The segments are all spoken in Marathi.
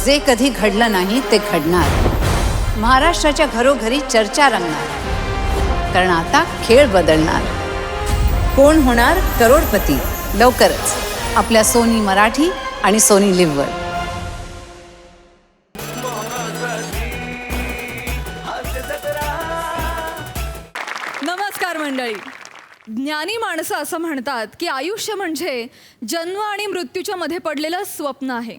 जे कधी घडलं नाही ते घडणार. महाराष्ट्राच्या घरोघरी चर्चा रंगणार, कारण आता खेळ बदलणार. कोण होणार करोडपती लवकरच आपल्या सोनी मराठी आणि सोनी लिव्हवर. नमस्कार मंडळी. ज्ञानी माणसं असं म्हणतात की आयुष्य म्हणजे जन्म आणि मृत्यूच्या मध्ये पडलेलं स्वप्न आहे.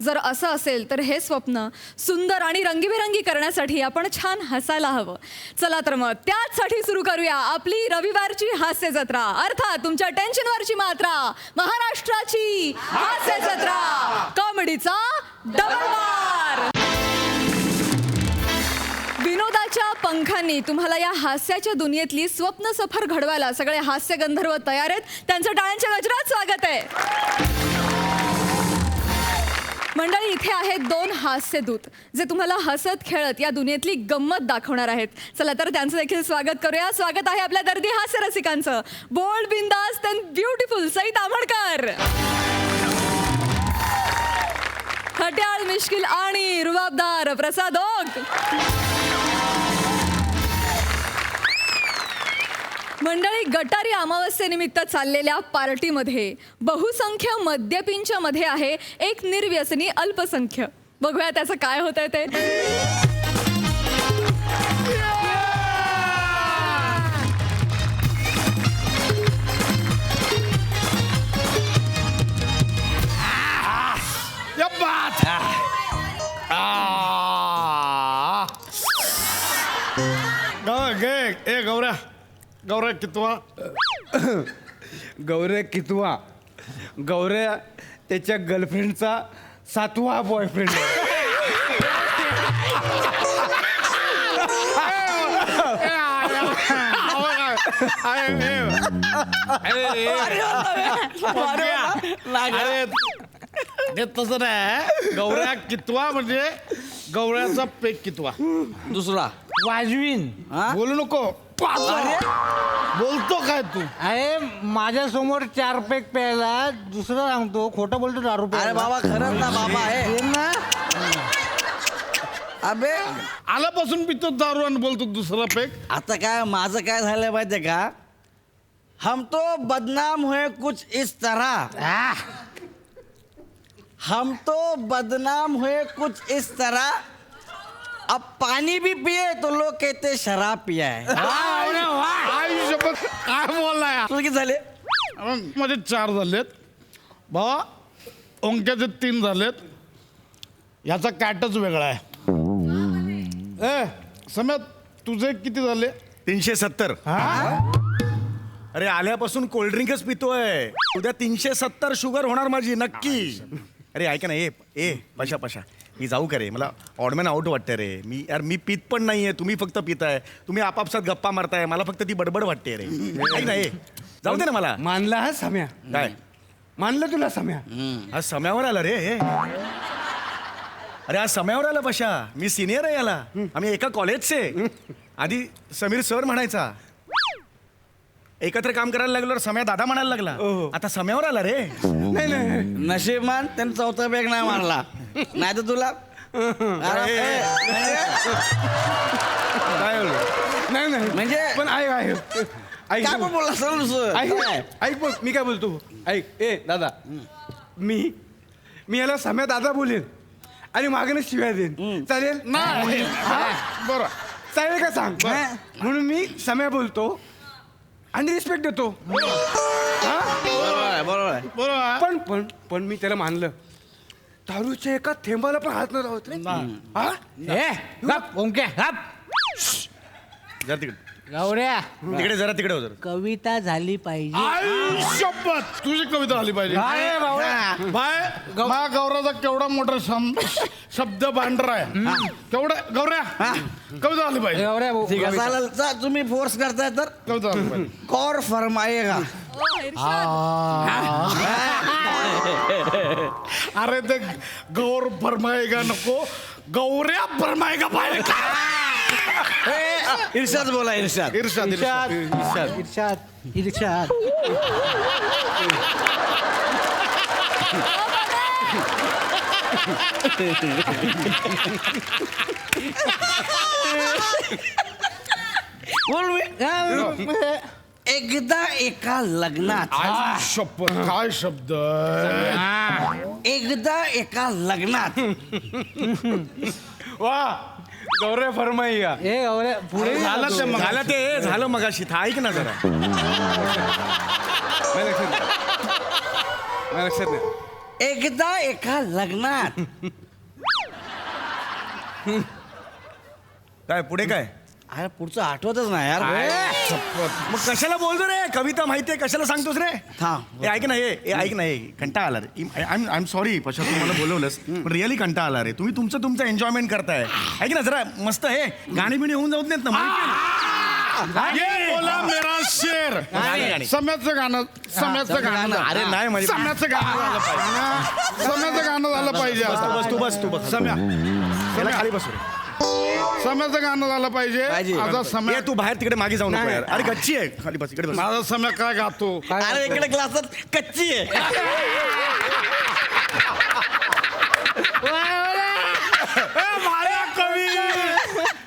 जर असं असेल तर हे स्वप्न सुंदर आणि रंगीबेरंगी करण्यासाठी आपण छान हसायला हवं. चला तर मग त्याचसाठी सुरू करूया आपली रविवारची हास्य जत्रा, अर्थात तुमच्या टेन्शनवरची मात्रा, महाराष्ट्राची हास्य जत्रा, कॉमेडीचा डबल मार. विनोदाच्या पंखांनी तुम्हाला या हास्याच्या दुनियेतली स्वप्न सफर घडवायला सगळे हास्य गंधर्व तयार आहेत. त्यांचं टाळ्यांच्या गजरात स्वागत आहे. मंडळी, इथे आहेत दोन हास्यदूत जे तुम्हाला हसत खेळत या दुनियेतली गंमत दाखवणार आहेत. चला तर त्यांचं देखील स्वागत करूया. स्वागत आहे आपल्या दर्दी हास्य रसिकांचं. बोल्ड, बिंदास अँड ब्युटिफुल सई ताम्हणकर, खट्याळ, मिश्किल आणि रुबाबदार प्रसाद ओक. मंडळी, गटारी अमावस्येनिमित्त चाललेल्या पार्टीमध्ये बहुसंख्य मद्यपींच्या मध्ये आहे एक निर्व्यसनी अल्पसंख्य. बघूया त्याचं काय होतंय ते. ए गौऱ्या, गौऱ्या कितवा? गौऱ्या कितवा? गौऱ्या त्याच्या गर्लफ्रेंडचा 7वा बॉयफ्रेंड. अरे तसं नाही. गौऱ्या कितवा म्हणजे गौऱ्याचा पेक कितवा? दुसरा. वाजवीन. बोलू नको. बोलतो काय तू? अरे माझ्या समोर 4 पेक प्यायला, दुसरं सांगतो खोटं बोलतो 4 रुपये. अरे बाबा खरंच ना बाबा आहे ना. अबे आल्यापासून पितो दारू आणि बोलतो दुसरा पेक. आता काय माझं काय झालंय माहितीये का, हम तो बदनाम हुए कुछ इस तरह, हम तो बदनाम हुए कुछ इस तरह, अब पानी भी पिए तो लोग कहते शराब पिया है. काय बोललाय? तुला किती झाले? माझे 4 झालेत भावा, ओंक्याचे 3 झालेत. याचा कॅटच वेगळा आहे. ए सम्या, तुझे किती झाले? 370. अरे आल्यापासून कोल्ड्रिंकच पितोय. उद्या 370 शुगर होणार माझी नक्की. अरे ऐका ना, ए पशा पशा, मी जाऊ का रे? मला ऑडमॅन आउट वाटतंय रे. मी पित पण नाहीये, तुम्ही फक्त पिताय. तुम्ही आपापसात गप्पा मारताय, मला फक्त ती बडबड वाटते रे. ऐक ना, जाऊ दे ना मला. मानला हा सम्या? काय मानलं तुला सम्या? आज सम्यावर आला रे हे. अरे आज सम्यावर आला पशा. मी सिनियर आहे याला, आम्ही एका कॉलेजचे. आधी समीर सर म्हणायचा, एकत्र काम करायला लागलो सम्या दादा म्हणायला लागला. आता सम्यावर आला रे. नाही नाही नशीबमान त्यानं 4था बॅग नाही मारला, नाही तर तुला काय नाही नाही म्हणजे पण ऐक काय पण बोलला सर दुसरं. ऐक बघ, मी काय बोलतो ऐक. ए दादा, मी याला सम्या दादा बोलेन आणि मागणं शिव्या देईन. चालेल? नाही. बरं, चालेल का सांग? म्हणून मी सम्या बोलतो आणि रिस्पेक्ट देतो. बरोबर आहे. बरोबर. पण पण पण मी त्याला मानलं. दारूच्या एका थेंबाला पण हात न लावत रे. जरा तिकडे, गौऱ्या, तिकडे जरा तिकडे हो जरा. कविता झाली पाहिजे. आई शपथ, तुझी कविता आली पाहिजे. काय बावळ्या? बाय मा गौराचा केवढा मोठा शब्द भांडार आहे. केवढा गौऱ्या, कविता आली पाहिजे. गौऱ्या भाऊ, ठीक आहे, चालेल. जा, तुम्ही फोर्स करताय तर कविता आली पाहिजे. कौर फरमाएगा. अरे ते गौर फरमाएगा नको, गौऱ्या फरमाएगा पाहिजे. इर्षाद बोला, इर्षाद. इर्षाद इर्षाद इर्षाद इर्षाद. बोल मी एकदा एका लग्नात आई शपथ काय शब्द एकदा एका लग्नात वा गौरव फरमाईया पुढे झालं ते झालं मगाशी ऐक ना जरा. माझ्या लक्षात नाही. एकदा एका लग्नात काय पुढे काय अरे पुढचं आठवतच नाही यार मग कशाला बोलतो रे कविता माहितीये कशाला सांगतोस रे. थांब. हे ऐक ना हे ऐक ना हे कंटाळा आला रे. आय एम सॉरी पशा तू मला बोलवलंस पण रिअली कंटाळा आला रे. तुम्ही तुमचं एन्जॉयमेंट करताय. ऐक ना जरा मस्त हे गाणी बिणी होऊन जाऊत नाहीत ना माहिती ये बोला मेरा शेर गाणी. सम्याचं गाणं अरे नाही माझी सम्याचं गाणं झालं पाहिजे सम्याचं गाणं झालं पाहिजे आता. बस तू बस सम्या त्याला खाली बसू रे. सम्याचं गाणं झालं पाहिजे आता सम्या ये तू बाहेर तिकडे मागे जाऊ नको यार. अरे गच्ची आहे खाली बस इकडे बस. माझा सम्या काय गातो अरे इकडे ग्लासात कच्ची आहे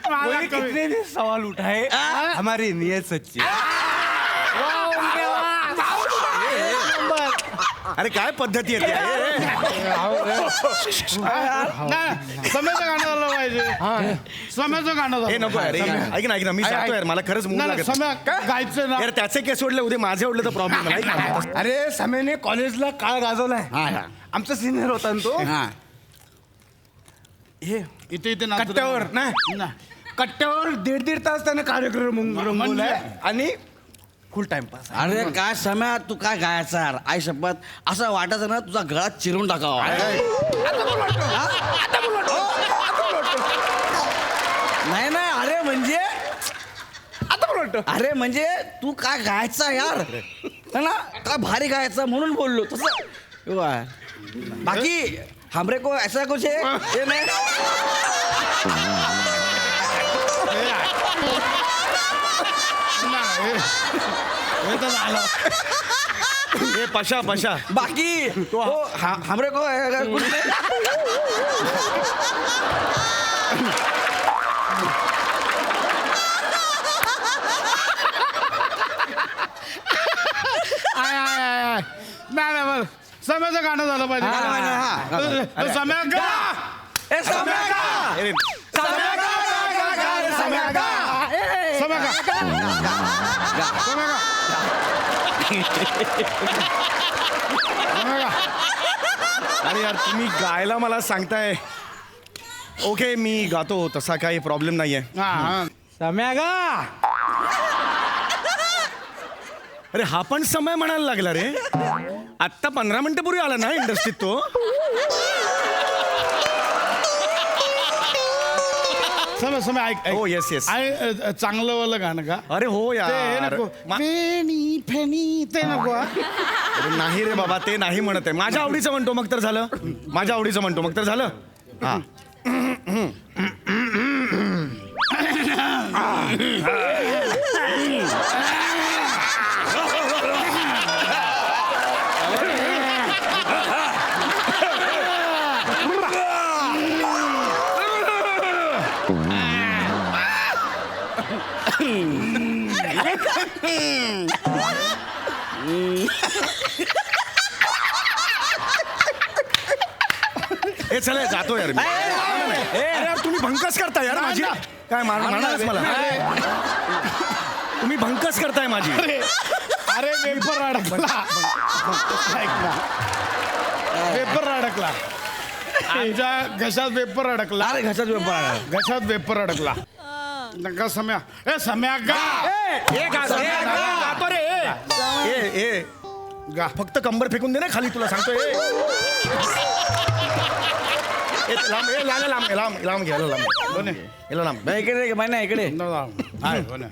कोई कितने भी सवाल उठाए हमारी नियत सच्ची. अरे काय पद्धती आहे ती? नाही सम्याचं गाणं झालं पाहिजे सम्याचं गाणं हे झालं नको यार हे ऐक ना मी सांगतो यार मला खरंच मूड नाही लागत सम्या गायचं ना यार त्याचे केस सोडले उद्या माझे ओढले तर प्रॉब्लेम ऐक ना. अरे समेने कॉलेजला काळ गाजवलाय. हा. आमचा सिनियर होता ना तो. हा हे इथे नाचतो. कट्ट्यावर नाही नाही. कट्ट्यावर दीड तास त्याने कार्यक्रम रंगवलाय आणि फुल टाइमपास. अरे काय सम्या तू काय गायचा यार आई शपथ असं वाटायचं ना तुझा गळा चिरून टाकावा नाही नाही अरे म्हणजे आता पण वाटतं अरे म्हणजे तू काय गायचा यार है ना काय भारी गायचा म्हणून बोललो तसं हे बघ. बाकी हमरे को ऐसा कुछ है ये नहीं नाही, हे तर झालं हे पशा बाकी तो हमरे को कुछ नहीं नाही बरं सम्याचं गाणं झालं पाहिजे तर सम्या गा ए सम्या गा! अरे सम्या गा सम्या गा सम्या गा अरे यार तुम्ही गायला मला सांगताय ओके मी गातो तसा काही प्रॉब्लेम नाहीये. हा सम्या गा. अरे हा पण समय म्हणायला लागला रे. आत्ता 15 मिनिटं पूर्वी आला ना इंडस्ट्रीत तो. सम्या ऐक हो येस चांगलं वालं गाणं का अरे हो ते यार नको फेणी फेणी ते नको हा? अरे नाही रे बाबा ते नाही म्हणत आहे. माझ्या आवडीचं म्हणतो मग तर झालं. माझ्या आवडीचं म्हणतो मग तर झालं. हा हे चला जातो यार मी. अरे यार तुम्ही भंकस करताय यार माझी. काय म्हणालच मला तुम्ही भंकस करताय माझी. अरे पेपर अडकला ऐक ना पेपर अडकला आमच्या घशात पेपर अडकला अरे घशात पेपर आला. घशात पेपर अडकला नका सम्या ए सम्या गा गातो रे ए गा फक्त कंबर फेकून दे ना खाली तुला सांगतो. लांब घ्या याला लांब. बाई, इकडे रे, बाई ना इकडे हाय हो ना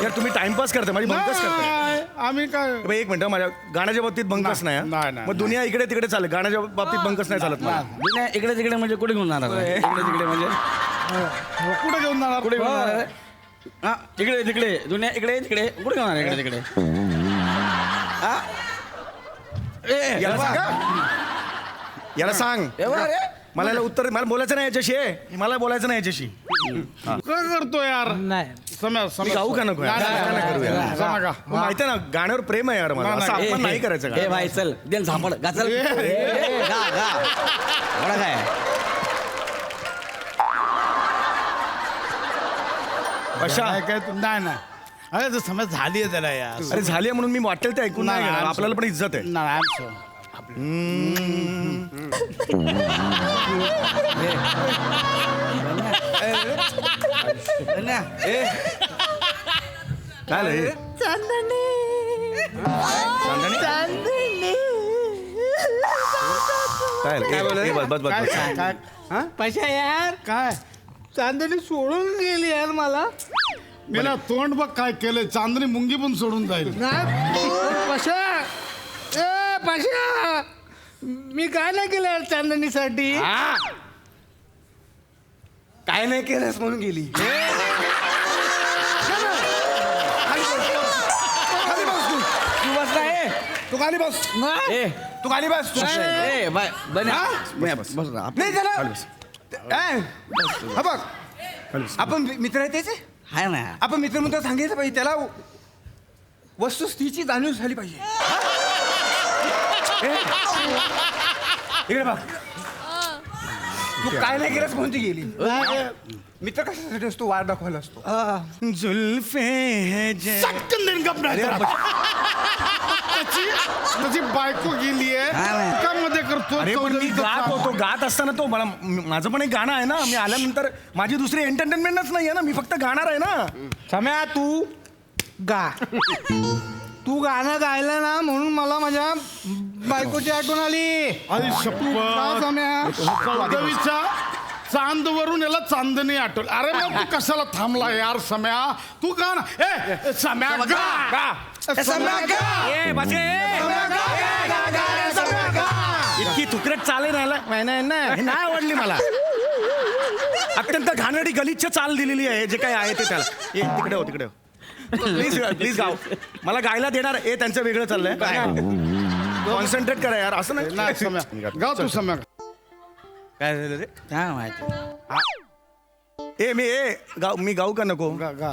यार तुम्ही टाइमपास करताय माझी बंकस करताय. नाही, आम्ही काय बाई, एक मिनिट माझ्या गाण्याच्या बाबतीत बंकस नाही नाही, हा? नाही, मग दुनिया इकडे तिकडे चालेल गाण्याच्या बाबतीत बंकस नाही चालत मला. दुनिया इकडे तिकडे म्हणजे कुठे घेऊन जाणार इकडे तिकडे म्हणजे कुठे घेऊन जाणार कुठे घेऊन जाणार हा तिकडे तिकडे दुनिया इकडे तिकडे कुठे जाणार इकडे तिकडे हा ए याला सांग हा. याला सांग ए बा रे मला याला उत्तर मला बोलायचं नाही याच्याशी मला बोलायचं नाही याच्याशी काय करतो यार नाही सम्या मी सम्या गाऊ का नको यार? का नाही करू यार? सम्या का मग माहिती आहे ना गाण्यावर प्रेम आहे यार मला असं नाही, आपण नाही करायचं ए का भाई चल दे ना झापड गा चल गा गा एवढा काय अशा काय तू नाही नाही अरे तर समज झाली आहे त्याला यार अरे झाली आहे म्हणून मी वाटेल ते ऐकून नाही नाही, घेणार. I'm आपल्याला पण इज्जत आहे नाही I'm sorry. काय झालं हे? चांदणी काय झालं? ए, बस बस बस काय बस. काय काय पशा यार काय चांदणी सोडून गेली यार मला मेला तोंड बघ काय केलंय चांदणी मुंगी पण सोडून जाईल पशा ए पशा मी काय नाही केलं यार चांदणीसाठी हा. काय नाही केलंस म्हणून गेली तू बस ना ए तू खाली बस ए तू खाली बस तू ए बाय बन्या हा? बस ना नाही त्याला खाली बस. ए, हा बघ आपण मित्र आहे त्याचे हाय ना आपण मित्र म्हणतो सांगायचं पाहिजे त्याला वस्तुस्थितीची जाणीव झाली पाहिजे ए, इकडे बघ तू काय नाही केलंस म्हणून ती गेली मित्र कशासाठी असतो वार दाखवायला असतो जुल्फे है जय चटकन देईन गप नाही त्याची बायको गेली हा ना. आहे का मध्ये करतो अरे पण मी गात होतो गात असताना तो मला माझं पण एक गाणं आहे ना मी आल्यानंतर माझी दुसरी एंटरटेनमेंटच नाही आहे ना मी फक्त गाणार आहे ना सम्या तू गा तू गाणं गायलं ना म्हणून मला माझ्या बायकोची आठवण आली आई का शपथ सम्या चौदवीच्या चांदवरून याला चांदणी आठवल अरे मग तू कशाला थांबला यार सम्या तू गा ना ए सम्या गा सम्या गा ए बसे इतकी तुकरट चाले नाही आवडली मला अत्यंत घाणेरडी गलिच्छ चाल दिलेली आहे जे काही आहे ते त्याला ए तिकडे हो तिकडे हो प्लीज प्लीज गाव मला गायला देणार ए त्यांचं वेगळं चाललंय कॉन्सन्ट्रेट करा यार असं नाही नाही सम्या गा तू सम्या काय झालं रे काय माहिती ए मी गाऊ का नको गा गा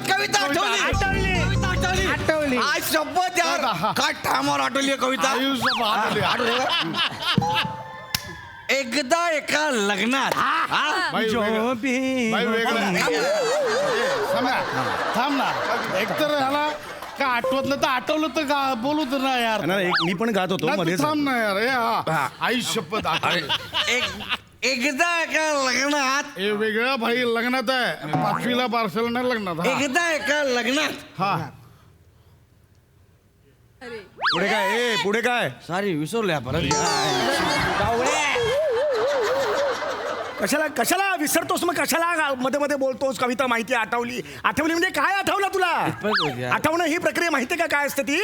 कविता आठवली आज शपथ यार काय ठामावर आठवली कविता आयुष्य आठवली का? एकदा एका लग्नात भाई वेगळं सम्या थांब ना एकतर ह्याला का आठवत नाही तर आठवलं तर का बोलू तर ना यार नाही, मी पण गात होतो नाही, मध्ये तू थांब ना यार ए हा आई शपथ एकदा एका लग्नात हे वेगळं भाई लग्नात आहे 5वीला बारशाला नाही लग्नात हा. एकदा एका लग्नात हा पुढे काय ए पुढे काय सॉरी विसरलो परत कशाला कशाला विसरतोस मग कशाला मध्ये मध्ये बोलतोस कविता माहिती आठवली म्हणजे काय आठवलं तुला आठवणं ही प्रक्रिया माहिती का काय असते ती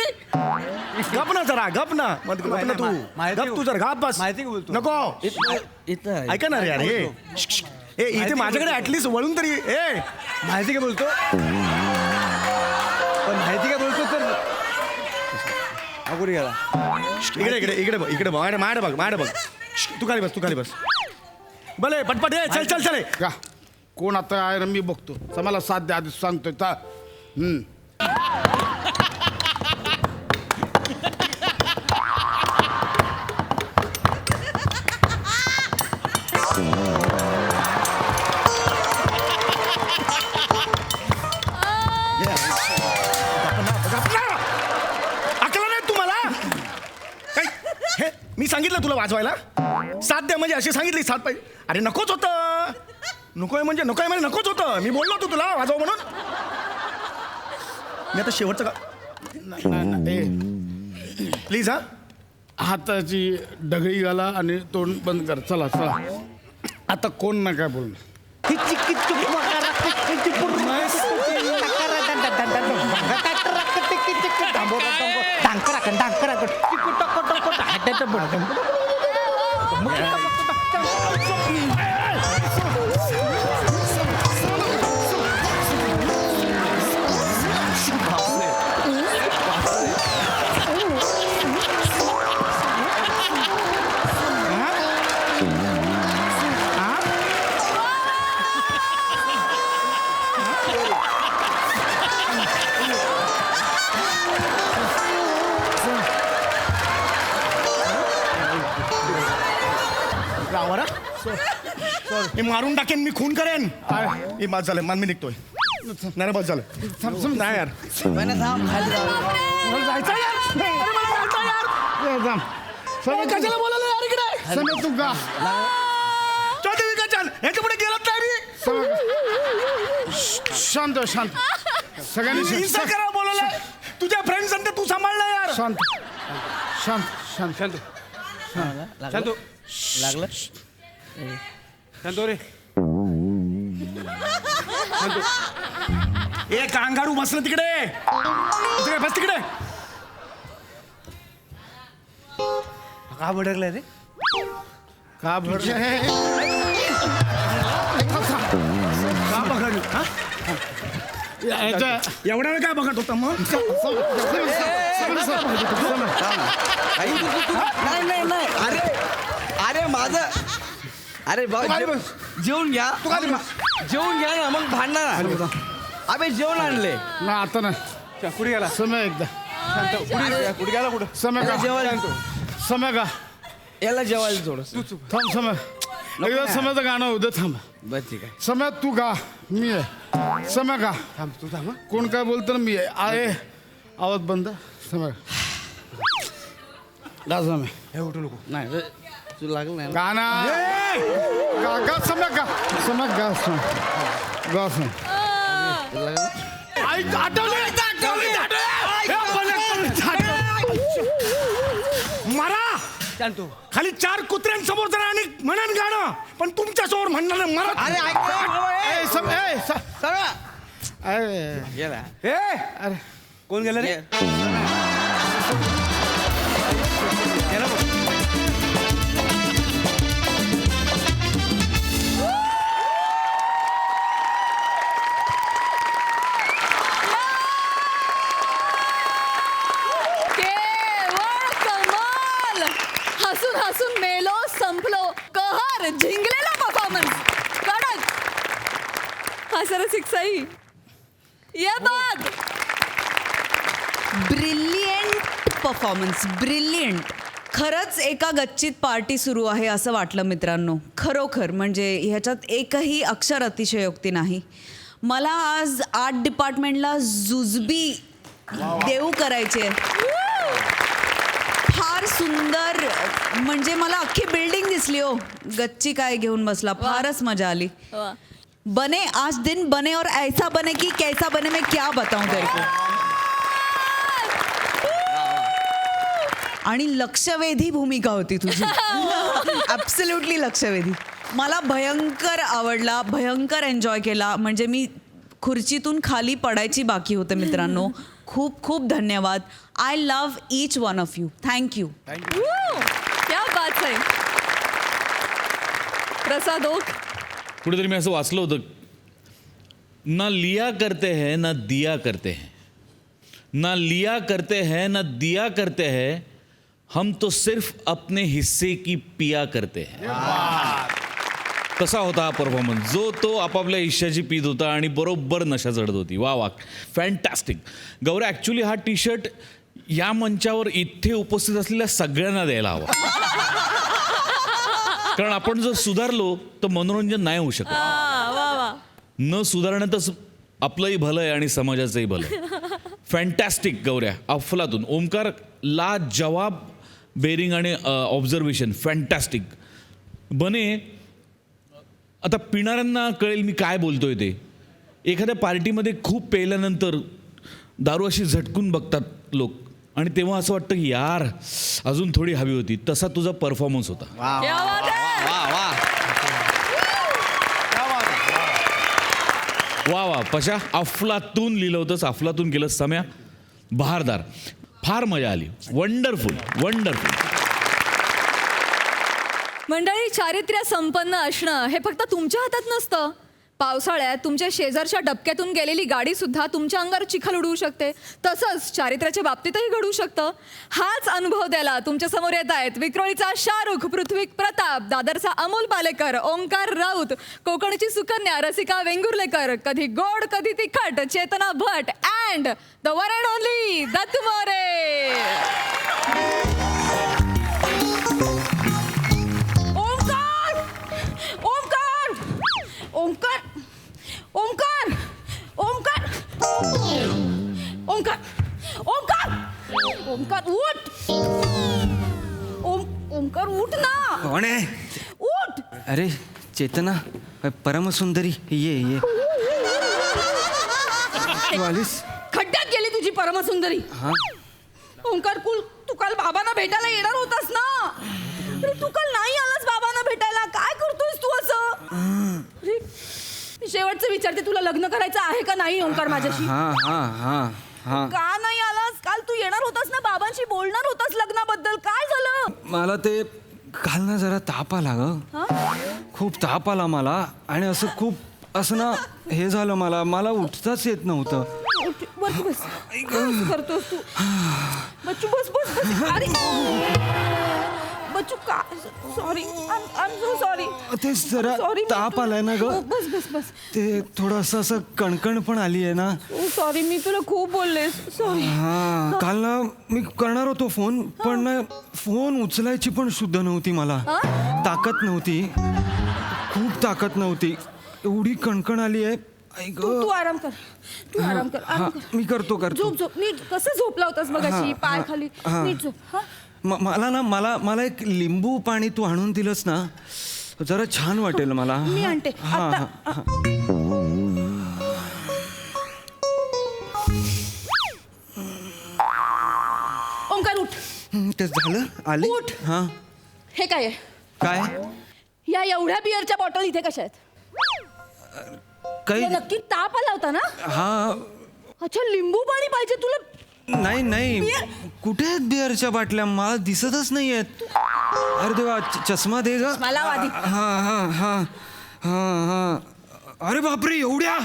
गप ना जरा गप ना मग गप ना तू गप तू जर गप बस माहिती का बोलतो? नको इथं ऐका ना रे यार हे ए इथे माझ्याकडे ऍटलीस्ट वळून तरी ए माहिती काय बोलतो पण माहिती काय बोलतो तर अगोरी गेला इकडे इकडे इकडे बघ इकडे बघ माड बघ तू खाली बस भले पटपट ए चल चल चल का कोण आता आहे ना मी बघतो समाला साथ द्या आधी सांगतोय चा अकला नाही तुम्हाला काय हे मी सांगितलं तुला वाजवायला साथ द्या म्हणजे अशी सांगितली साथ पाहिजे अरे नकोच होतं नकोय म्हणजे नकोच होतं मी बोललो होतो तुला वाजव म्हणून मी आता शेवटचं का प्लीज हा हाताची डगळी घाला आणि तोंड बंद कर चला चला आता कोण ना काय बोलणार मी मारून टाकेन, मी खून करेन. हे बाद झालं, मान मी निघतोय. नाही बाद झालं. नाही यार, बने थांब खाली जाऊ. मला जायचं यार. अरे मला जायचं यार. ए, थांब. सम्या, कशाला बोलायला यार इकडे? सम्या, तू गा. चल ह्याच्या पुढे गेलात नाही मी. सम्या, शांत हो, शांत. सगळ्यांनी हिंसा करा बोलायला. तुझ्या फ्रेंड्स आणि तू सांभाळला यार. शांत शांत शांत शांतो लागलं शांतो रे. ए कांगारू बसलं तिकडे. बस तिकडे. का भडकलाय रे? का भर का बघा एवढा वेळ काय बघत होता मग? नाही अरे अरे माझं अरे जेवून घ्या जेवून घ्या ना, मग भांडणार ना. अबे जेवण आणले ना आता नाही. कुठे गेला? समय एकदा कुठे गेला? कुठं? समय का जेवायला समय का याला जेवायला थोडस. थांब समय एकदा समयचं गाणं उद्या थांब. बस ठीक आहे. समय तू गा, मी आहे. समय गा. थांब तू थांब. कोण काय बोलतं ना मी आहे. आवाज बंद. समय गा. समय हे उठू नको. नाही तू लागलं नाही ना? गाना गा गा समय गा. समय गा. समय गा. समय ऐक आठवलं मारा. शांतो खाली 4 कुत्र्यांसमोर जरा आणि म्हणन गाणं, पण तुमच्या समोर म्हणणार नाही. मला अरे ऐक ए, समय ए, सगळं अरे गेला. ए अरे कोण गेलं रे? गेला बघ. केवळ कमाल. हसून हसून मेलो, संपलो, कहर झिंगलेला परफॉर्मन्स. कडक. हा सर सिक्साई ये बाद. Brilliant performance, brilliant. खरंच एका गच्चीत पार्टी सुरू आहे असं वाटलं मित्रांनो. खरोखर म्हणजे ह्याच्यात एकही अक्षर अतिशयोक्ती नाही. मला आज आर्ट डिपार्टमेंटला जुजबी देऊ करायची आहे. फार सुंदर, म्हणजे मला अख्खी बिल्डिंग दिसली हो. गच्ची काय घेऊन बसला, फारच मजा आली. वा. बने आज दिन बने और ऐसा बने कि कैसा बने मैं क्या बताऊं तेरे को. आणि लक्षवेधी भूमिका होती तुझी. ॲब्सोल्युटली लक्षवेधी. मला भयंकर आवडला, भयंकर एन्जॉय केला. म्हणजे मी खुर्चीतून खाली पडायची बाकी होते मित्रांनो. खूप खूप धन्यवाद. I love each one of you. Thank you. क्या बात आहे. प्रसाद ओक. कुठेतरी मी असं वाचलं होतं, ना लिया करते हैं ना दिया करते हैं, ना लिया करते हैं ना दिया करते हैं, हम तो सिर्फ अपने हिस्से की पिया करते हैं. कसा होता हा परफॉर्मन्स? जो तो आपापल्या हिश्श्याची पीत होता आणि बरोबर नशा चढत होती. वा वा, फॅन्टॅस्टिक. गौरव, ॲक्च्युली हा टी शर्ट या मंचावर इथे उपस्थित असलेल्या सगळ्यांना द्यायला हवा. कारण आपण जर सुधारलो तर मनोरंजन नाही होऊ शकत. वा वा. न सुधारण्यातच आपलंही भलं आहे आणि समाजाचंही भलं आहे. फॅन्टॅस्टिक गौऱ्या, अफलातून. ओमकार, ला जवाब बेरिंग आणि ऑब्झर्वेशन फॅन्टॅस्टिक. बने, आता पिणाऱ्यांना कळेल मी काय बोलतोय ते. एखाद्या पार्टीमध्ये खूप पेल्यानंतर दारू अशी झटकून बघतात लोक, आणि तेव्हा असं वाटतं की यार अजून थोडी हवी होती. तसा तुझा परफॉर्मन्स होता. क्या बात आहे. वा वा पशा, अफलातून लिहिलं होतंस, अफलातून केलं. सम्या, बहारदार. फार मजा आली. Wonderful wonderful. मंडळी, चारित्र्य संपन्न असणं हे फक्त तुमच्या हातात नसतं. पावसाळ्यात तुमच्या शेजारच्या डबक्यातून गेलेली गाडी सुद्धा तुमच्या अंगावर चिखल उडवू शकते. तसंच चारित्र्याच्या बाबतीतही घडू शकतं. हाच अनुभव द्यायला तुमच्या समोर येत आहेत विक्रोळीचा शाहरुख, पृथ्वी प्रताप, दादरचा अमोल पालेकर, ओंकार राऊत, कोकणची सुकन्या रसिका वेंगुर्लेकर, कधी गोड कधी तिखट Chetna Bhat, and the one and only Dattu More. Omkar, Omkar Omkar Omkar उठ ओंकार उठ ना. कोण आहे? उठ. अरे चेतना, परमसुंदरी, ये तू आलीस? खड्ड्यात गेली तुझी परमसुंदरी. हा ओंकार तू काल बाबांना भेटायला येणार होतास ना. अरे तू काल नाही आलास बाबांना भेटायला. काय करतोयस तू असं? अरे, मी शेवटचं विचारते, तुला लग्न करायचं आहे का नाही ओंकार माझ्याशी? हा हा हा हा का नाही आलास? काल तू येणार होतास ना, बाबांशी बोलणार होतास लग्नाबद्दल. काय झालं? मला ते काल ना जरा ताप आला ग. हा? खूप ताप आला मला आणि असं ना हे झालं, मला उठताच येत नव्हतं. बस बस काय करतोस तू? बच्चू बस बस बस. अरे बच्चू का sorry, I am so sorry. तेच जरा ताप आलाय ना ग. बस बस बस. ते थोडंसं असं कणकण पण आली आहे ना. सॉरी, मी तुला खूप बोलले. सॉरी. हा काल ना मी करणार होतो फोन, पण ना फोन उचलायची पण शुद्ध नव्हती मला. ताकद नव्हती, खूप ताकद नव्हती. एवढी कणकण आली आहे. तू आराम कर. तू आराम कर. आराम कर. मी करतो झोप झोप. नीट कसं झोपला होतास मगाशी, पाय खाली. नीट झोप. हा मला ना मला एक लिंबू पाणी तू आणून दिलंस ना, जरा छान वाटेल मला. मी आणते. आता ओंकार उठ. ते झालं आले. उठ. हा हे काय आहे? काय या एवढ्या बिअरच्या बॉटल इथे कशा आहेत? काही तुला नक्की ताप आला होता ना? हा अच्छा, लिंबू पाणी पाहिजे तुला? नाही बिअर? कुठे आहेत बिअरच्या बाटल्या? मला दिसतच नाही आहेत. अरे देवा, चष्मा दे ग. मला आधी. हा हा हा हा हा. अरे बापरे, एवढ्या?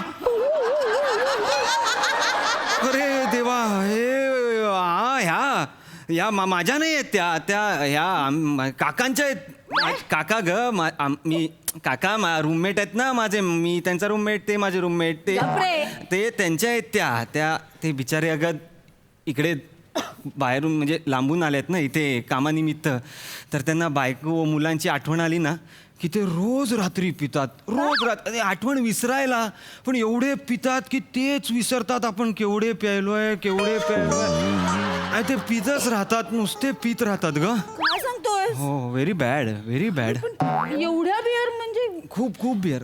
अरे देवा, हे ह्या माझ्या नाही आहेत त्या ह्या काकांच्या आहेत. काका ग, मी काका रूममेट आहेत ना माझे. मी त्यांचा रूममेट, ते माझे रूममेट. ते त्यांच्या आहेत त्या ते बिचारे अगं इकडे बाहेरून म्हणजे लांबून आले आहेत ना इथे कामानिमित्त. तर त्यांना बायको मुलांची आठवण आली ना की ते रोज रात्री पितात. रोज रात्री आठवण विसरायला, पण एवढे पितात की तेच विसरतात आपण केवढे प्यायलोय. आणि ते पितच राहतात, नुसते पित राहतात ग. काय सांगतोय? हो, व्हेरी बॅड. एवढ्या बिअर म्हणजे खूप बिअर.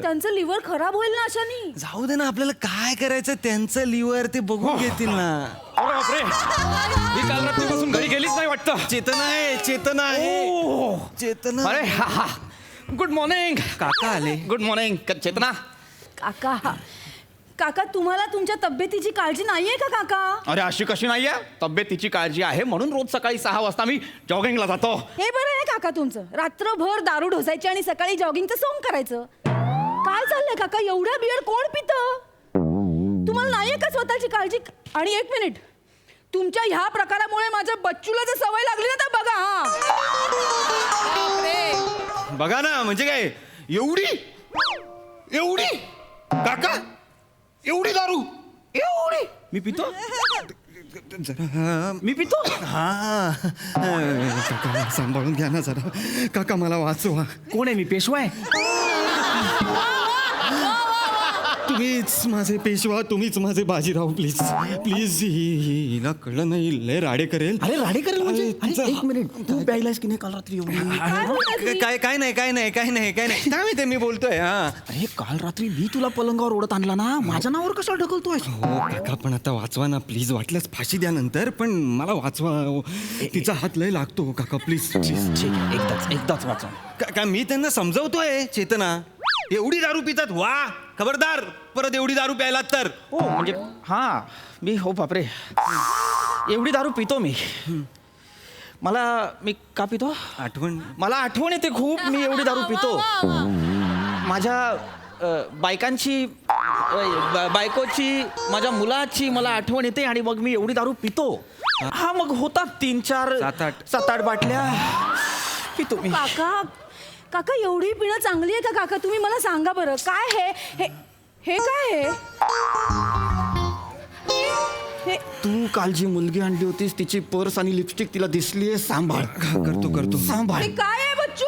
त्यांचं लिव्हर खराब होईल ना अशानी. जाऊ दे ना, आपल्याला काय करायचं, त्यांचं लिव्हर ते बघून घेतील ना. बापरे, मी काल रात्रीपासून घरी गेलीच नाही वाटतं. चेतना आहे. अरे हा हा, गुड मॉर्निंग. काका आले. गुड मॉर्निंग चेतना. काका तुम्हाला तुमच्या तब्येतीची काळजी नाहीये का काका? अरे अशी कशी नाहीये, तब्येतीची काळजी आहे म्हणून रोज सकाळी 6 वाजता मी जॉगिंगला जातो. हे बरं आहे काका तुमचं. रात्रभर दारू ढोसायची आणि सकाळी जॉगिंगचं सोंग करायचं. काय चाललंय काका? एवढ्या बिअर कोण पितं? तुम्हाला नाहीये का स्वतःची काळजी? आणि एक मिनिट, तुमच्या ह्या प्रकारामुळे माझ्या बच्चूला जर सवय लागली ना तर बघा. बघा ना, म्हणजे काय एवढी काका, एवढी दारू, एवढी मी पितो. मी पितो. हा काका सांभाळून घ्या ना जरा. काका मला वाचवा. कोण आहे मी? पेशवा आहे. तुम्हीच माझे पेशवा, तुम्हीच माझे बाजीराव. प्लीज हिला कळलं नाही, लय राडे करेल. अरे राडे करेल म्हणजे? एक मिनिट, तू प्यायलास की नाही काल रात्री एवढी? काय नाही काय माहिती मी बोलतोय. हा अरे काल रात्री मी तुला पलंगावर ओढत आणला ना, माझ्या नावावर कशाला ढकलतोय? हो काका, पण आता वाचवा ना प्लीज. वाटल्यास फाशी द्या नंतर, पण मला वाचवा. तिचा हात लय लागतो काका, प्लीज. एकदाच वाचा. काय मी त्यांना समजवतोय. चेतना, एवढी दारू पितात, वा खबरदार परत एवढी दारू प्यायला तर. हो म्हणजे हा मी, हो बापरे, एवढी दारू पितो मी. मी का पितो? मला आठवण येते खूप. मी एवढी दारू पितो. माझ्या बायकोची, माझ्या मुलाची मला आठवण येते आणि मग मी एवढी दारू पितो. हा मग होतात 3-4 7-8 बाटल्या पितो मी. काका एवढी पिणं चांगली आहे का काका? तुम्ही मला सांगा बरं. काय हे काय हे? तू काल जी मुलगी आणली होतीस तिची पर्स आणि लिपस्टिक तिला दिसलीये. सांभाळ. करतो सांभाळ. काय आहे बच्चू?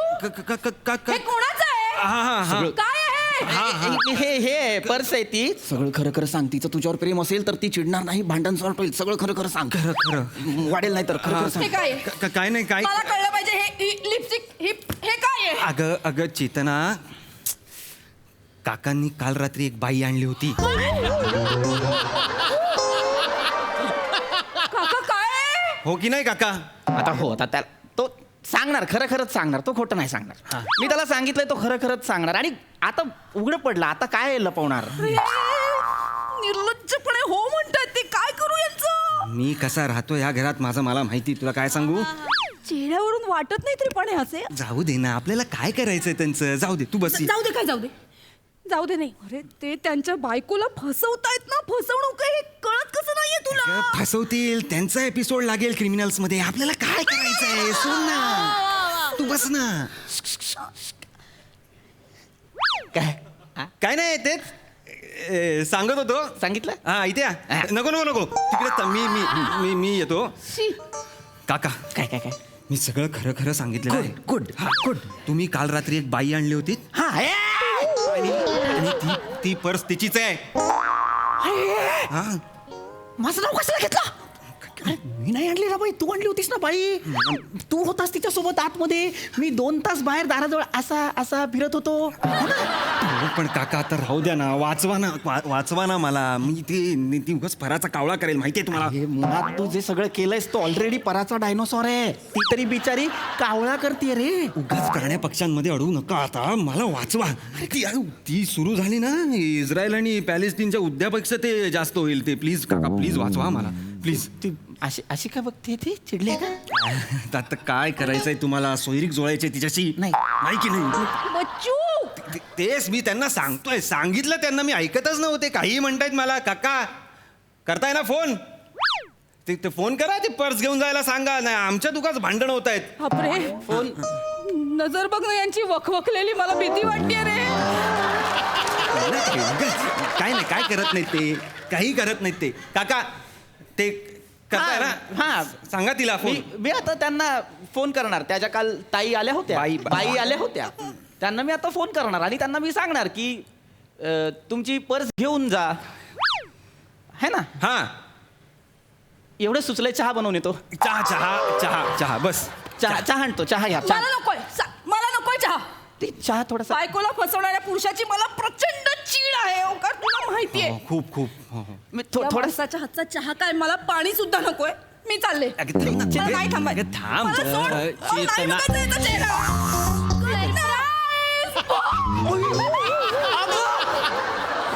हे कोणाचं आहे? काय आहे? हे पर्स आहे ती. सगळं खरं खरं सांग. तिचं तुझ्यावर प्रेम असेल तर ती चिडणार नाही, भांडण सॉल्व होईल. सगळं खरं खरं सांग. खरं खरं वाढेल नाही तर खरं खरं हे सांग. काय आहे? काय नाही काय मला कळलं पाहिजे. हे लिपस्टिक हे काय आहे? अगं अगं चेतना, काकांनी काल रात्री एक बाई आणली होती. काका काय? हो की नाही काका? आता हो, आता त्याला तो सांगणार, खरं खरंच सांगणार. तो खोटं नाही सांगणार. मी त्याला सांगितलंय, तो खरं खरंच सांगणार. आणि आता उघडं पडलं, आता काय लपवणार? निर्लज्जपणे हो म्हणतात ते. काय करू यांचं? मी कसा राहतो या घरात माझं मला माहिती. तुला काय सांगू? चेहऱ्यावरून वाटत नाही तरी पण हे असे. जाऊ दे ना, आपल्याला काय करायचंय त्यांचं. जाऊ दे, तू बस. जाऊ दे. काय जाऊ दे? जाऊ दे नाही. अरे ते त्यांच्या बायकोला फसवतायत ना. फसवणूक आहे हे कळत कसं नाहीये तुला? फसवतील, त्यांचा एपिसोड लागेल क्रिमिनल्स मध्ये. आपल्याला काय करायचंय? सोड ना, तू बस ना. काय काय नाही तेच सांगत होतो. सांगितलं? हा इथे या. नको नको नको तिकडे मी मी मी मी येतो. काका काय काय काय मी सगळं खरं खरं सांगितलं आहे. Good good. तुम्ही काल रात्री एक बाई आणली होती हा आणि ती पर्स तिचीच आहे. हा माझं नाव कशाला घेतलं? मी नाही आणली ना बाई, तू आणली होतीस ना बाई. तू होतास तिच्या सोबत आतमध्ये. मी 2 तास बाहेर दाराजवळ असा असा फिरत होतो. हो, पण काका आता राहू द्या ना. वाचवा ना मला. मी ती उगाच फराचा कावळा करेल माहितीये तुम्हाला. हे मुळात तू जे सगळं केलंयस तो ऑलरेडी पराचा डायनोसॉर आहे. ती तरी बिचारी कावळा करते रे. उगाच प्राण्या पक्ष्यांमध्ये अडवू नका. आता मला वाचवा. ती सुरू झाली ना, इस्रायल आणि पॅलेस्टीनच्या उद्यापेक्षा ते जास्त होईल. ते प्लीज काका, प्लीज वाचवा मला प्लीज. ती अशी अशी का बघते ती? चिडली का? आता काय करायचंय तुम्हाला? सोयरीक जोडायचे तिच्याशी? नाही. नाही की नाही? बच्चू तेच मी त्यांना सांगतोय. सांगितलं त्यांना, मी ऐकतच नव्हते. काही म्हणतायत मला. काका करताय ना फोन? ते फोन करा. ते पर्स घेऊन जायला सांगा. नाही आमच्या दुकाच भांडण होत आहेत. बापरे. फोन नजर बघ ना यांची वखवखलेली. मला भीती वाटते रे. काय नाही, काय करत नाहीत ते. काही करत नाहीत ते. काका ते करताय ना? हा सांगा तिला फोन. मी आता त्यांना फोन करणार. त्याच्या काल ताई आल्या होत्या, बाई आल्या होत्या. त्यांना मी आता फोन करणार आणि त्यांना मी सांगणार की तुमची पर्स घेऊन जा, है ना? हा एवढं सुचलंय. चहा बनवून येतो. चहा चहा चहा चहा बस. चहा आणतो. चहा घ्या. मला नकोय. मला नकोय चहा. ते चहा थोडासा. बायकोला फसवणाऱ्या पुरुषाची मला प्रचंड चीड आहे. ओंकार तुला माहितीये. खूप खूप. मी या थोडा माणसाच्या हातचा चहा काय? मला पाणी सुद्धा नकोय. मी चालले. अगं थांब ना. मला नाही थांबायचं. अगं थांब. मला सोड. मला नाही चेतना. बघायचं याचा चेहरा.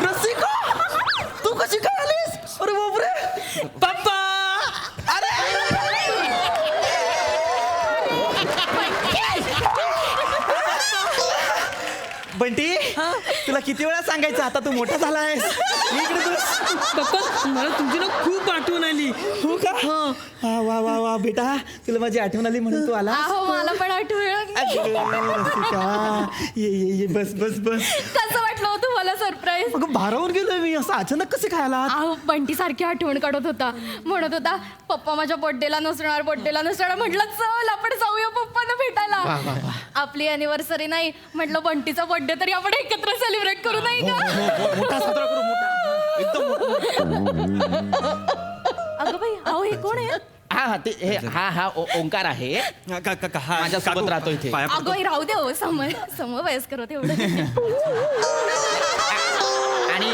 रसिका, तू कशी काय आलीस? अरे बापरे. पप्पा. अरे बंटी, तुला किती वेळा सांगायचं? आता तू मोठा झालायस. इकडे पप्पा मला तुझी ना खूप आठवण आली. हो का? हा वा वा वा बेटा, तुला माझी आठवण आली म्हणून तू आला. मला पण आठवण. रसिका, ये बस बस बस. कसं वाटलं होतं मला सरप्राईज? अगं भारावून गेलोय मी. असं अचानक कसे काय आला? अहो बंटी सारखी आठवण काढत होता. म्हणत होता पप्पा माझ्या बर्थडेला नसणार. म्हटलं चल आपण जाऊया पप्पांना भेटायला. आपली अॅनिव्हर्सरी नाही म्हटलं, बंटीचा बर्थडे तरी आपण एकत्र सेलिब्रेट करू नाही का? मोठा साजरा करू. मोठा एकदम. अगं बाई अहो हे कोण आहे? हा ते हा ओंकार आहे. माझ्यासोबत राहतो इथे. अगं हे राहू दे हो. समवयस्कर होते एवढं. आणि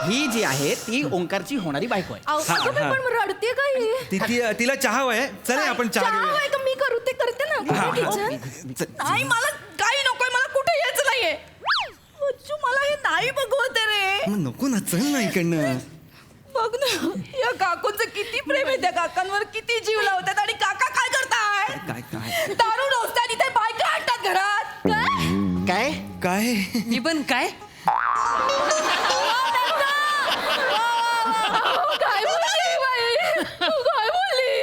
ही जी आहे ती ओंकारची होणारी बायको आहे. अगं बाई, पण रडते काय? तिला चहा हवाय. चल आपण चहा घेऊया. आहे का? मी करू ते करते ना. किचन नाही, मला काही नकोय. मला कुठे यायचं नाहीये. बच्चू मला हे नाही बघवत रे. मग नको ना, चल ना इकडनं. बघ ना या काकूंचं किती प्रेम आहे. त्या काकांवर किती जीव लावतात. आणि काका काय करताय? काय काय दारू डोसतात इथे. बायका आणतात घरात. काय काय मी पण काय काय बोलली बाई? तू काय बोलली?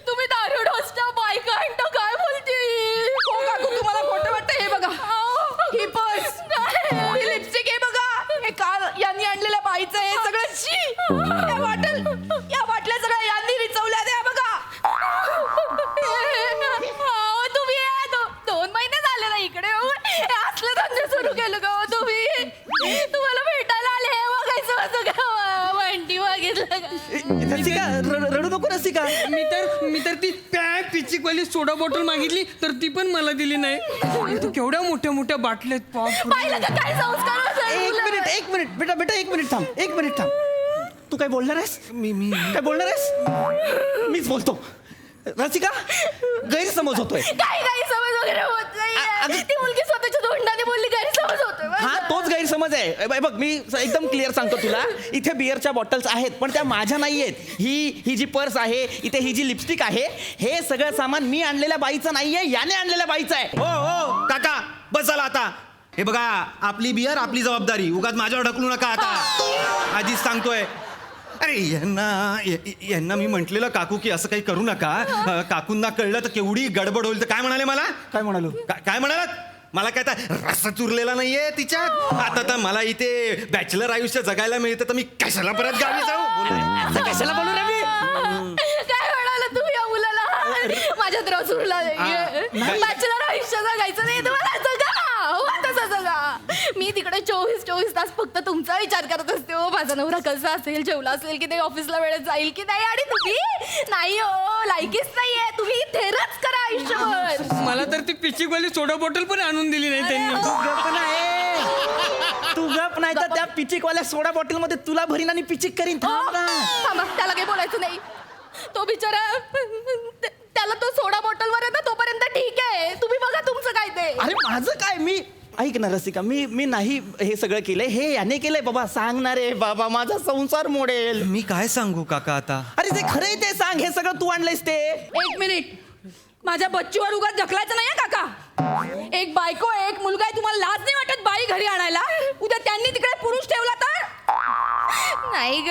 तुम्ही दारू डोसता, बायका आणता. काय बोलती? हो काकू तुम्हाला खोटं वाटतं? हे बघा ही पर्स, ही लिपस्टिक, हे बघा हे काल यांनी आणलेल्या बाईचं हे सगळं शी. या बाटल्या सगळ्या यांनी रिचवल्या. द्या बघा. तुम्ही 2 महिने झाले ना इकडे असलं धंदे सुरू केलं का तुम्ही? रसिका रडू नको रसिका. मी तर ती पिचिकवाली सोडा बॉटल मागितली तर ती पण मला दिली नाही. तू केवढ्या मोठ्या मोठ्या बाटल्यात पाहिलं का काय संस्कार होतात? एक मिनिट बेटा एक मिनिट थांब. तू काय बोलणार आहेस? मी काय बोलणार आहेस? मीच बोलतो. रसिका गैरसमज होतोय. काय गैरसमज वगैरे होत नाही. ती मुलगी स्वतःच्या तोंडाने बोलली, गैरसमज होतोय. हा तोच गैरसमज आहे. बघ मी एकदम क्लिअर सांगतो तुला. इथे बिअरच्या बॉटल्स आहेत पण त्या माझ्या नाही आहेत. ही जी पर्स आहे, इथे ही जी लिपस्टिक आहे, हे सगळं सामान मी आणलेल्या बाईचं नाहीये, याने आणलेल्या बाईचं आहे. हो काका बसाला आता. हे बघा आपली बियर आपली जबाबदारी, उगाच माझ्यावर ढकलू नका आता. आधीच सांगतोय. अरे यांना मी म्हटलेलं काकू की असं काही करू नका. काकूंना कळलं तर केवढी गडबड होईल. तर काय म्हणाले मला? काय म्हणालो? काय म्हणालात? मला काय तर रस चुरलेला नाहीये तिच्यात. आता तर मला इथे बॅचलर आयुष्य जगायला मिळतं तर मी कशाला परत गावी जाऊ? बोला. कशाला बोलू रे मी? काय म्हणाला तू या मुलाला? माझ्या तर सुरला बॅचलर आयुष्य जगायचं नाही तुम्हाला. जगा तसं जगा. मी तिकडे 24 तास फक्त तुमचा विचार करत असते. हो माझा नवरा कसा असेल, जेवला असेल की नाही, ऑफिसला वेळेत जाईल की नाही. आणि तुम्ही नाही हो, लायकीच नाहीये. तुम्ही थेरच करा आयुष्यभर. मला तर ती पिचिकवाली सोडा बॉटल पण आणून दिली नाही त्यांनी. तू गप नाही तर त्या पिचिकवाल्या सोडा बॉटल मध्ये तुला भरीन आणि पिचिक करीन. थांबा, त्याला काही बोलायचं नाही. तो बिचारा, त्याला तो सोडा बॉटलवर आहे ना, तोपर्यंत ठीक आहे. तुम्ही बघा तुमचं काय ते. अरे माझं काय? मी ऐक ना रसिका, मी नाही हे सगळं केलंय. हे याने केलंय बाबा. सांगणार आहे बाबा, माझा संसार मोडेल. मी काय सांगू काका आता? अरे जे खरंय ते सांग. हे सगळं तू आणलंयस ते. एक मिनिट, माझ्या बच्चूवर उगाच ढकलायचं नाही काका. एक बायको एक मुलगा आहे, तुम्हाला लाज नाही वाटत बाई घरी आणायला? उद्या त्यांनी तिकडे पुरुष ठेवला तर? नाही ग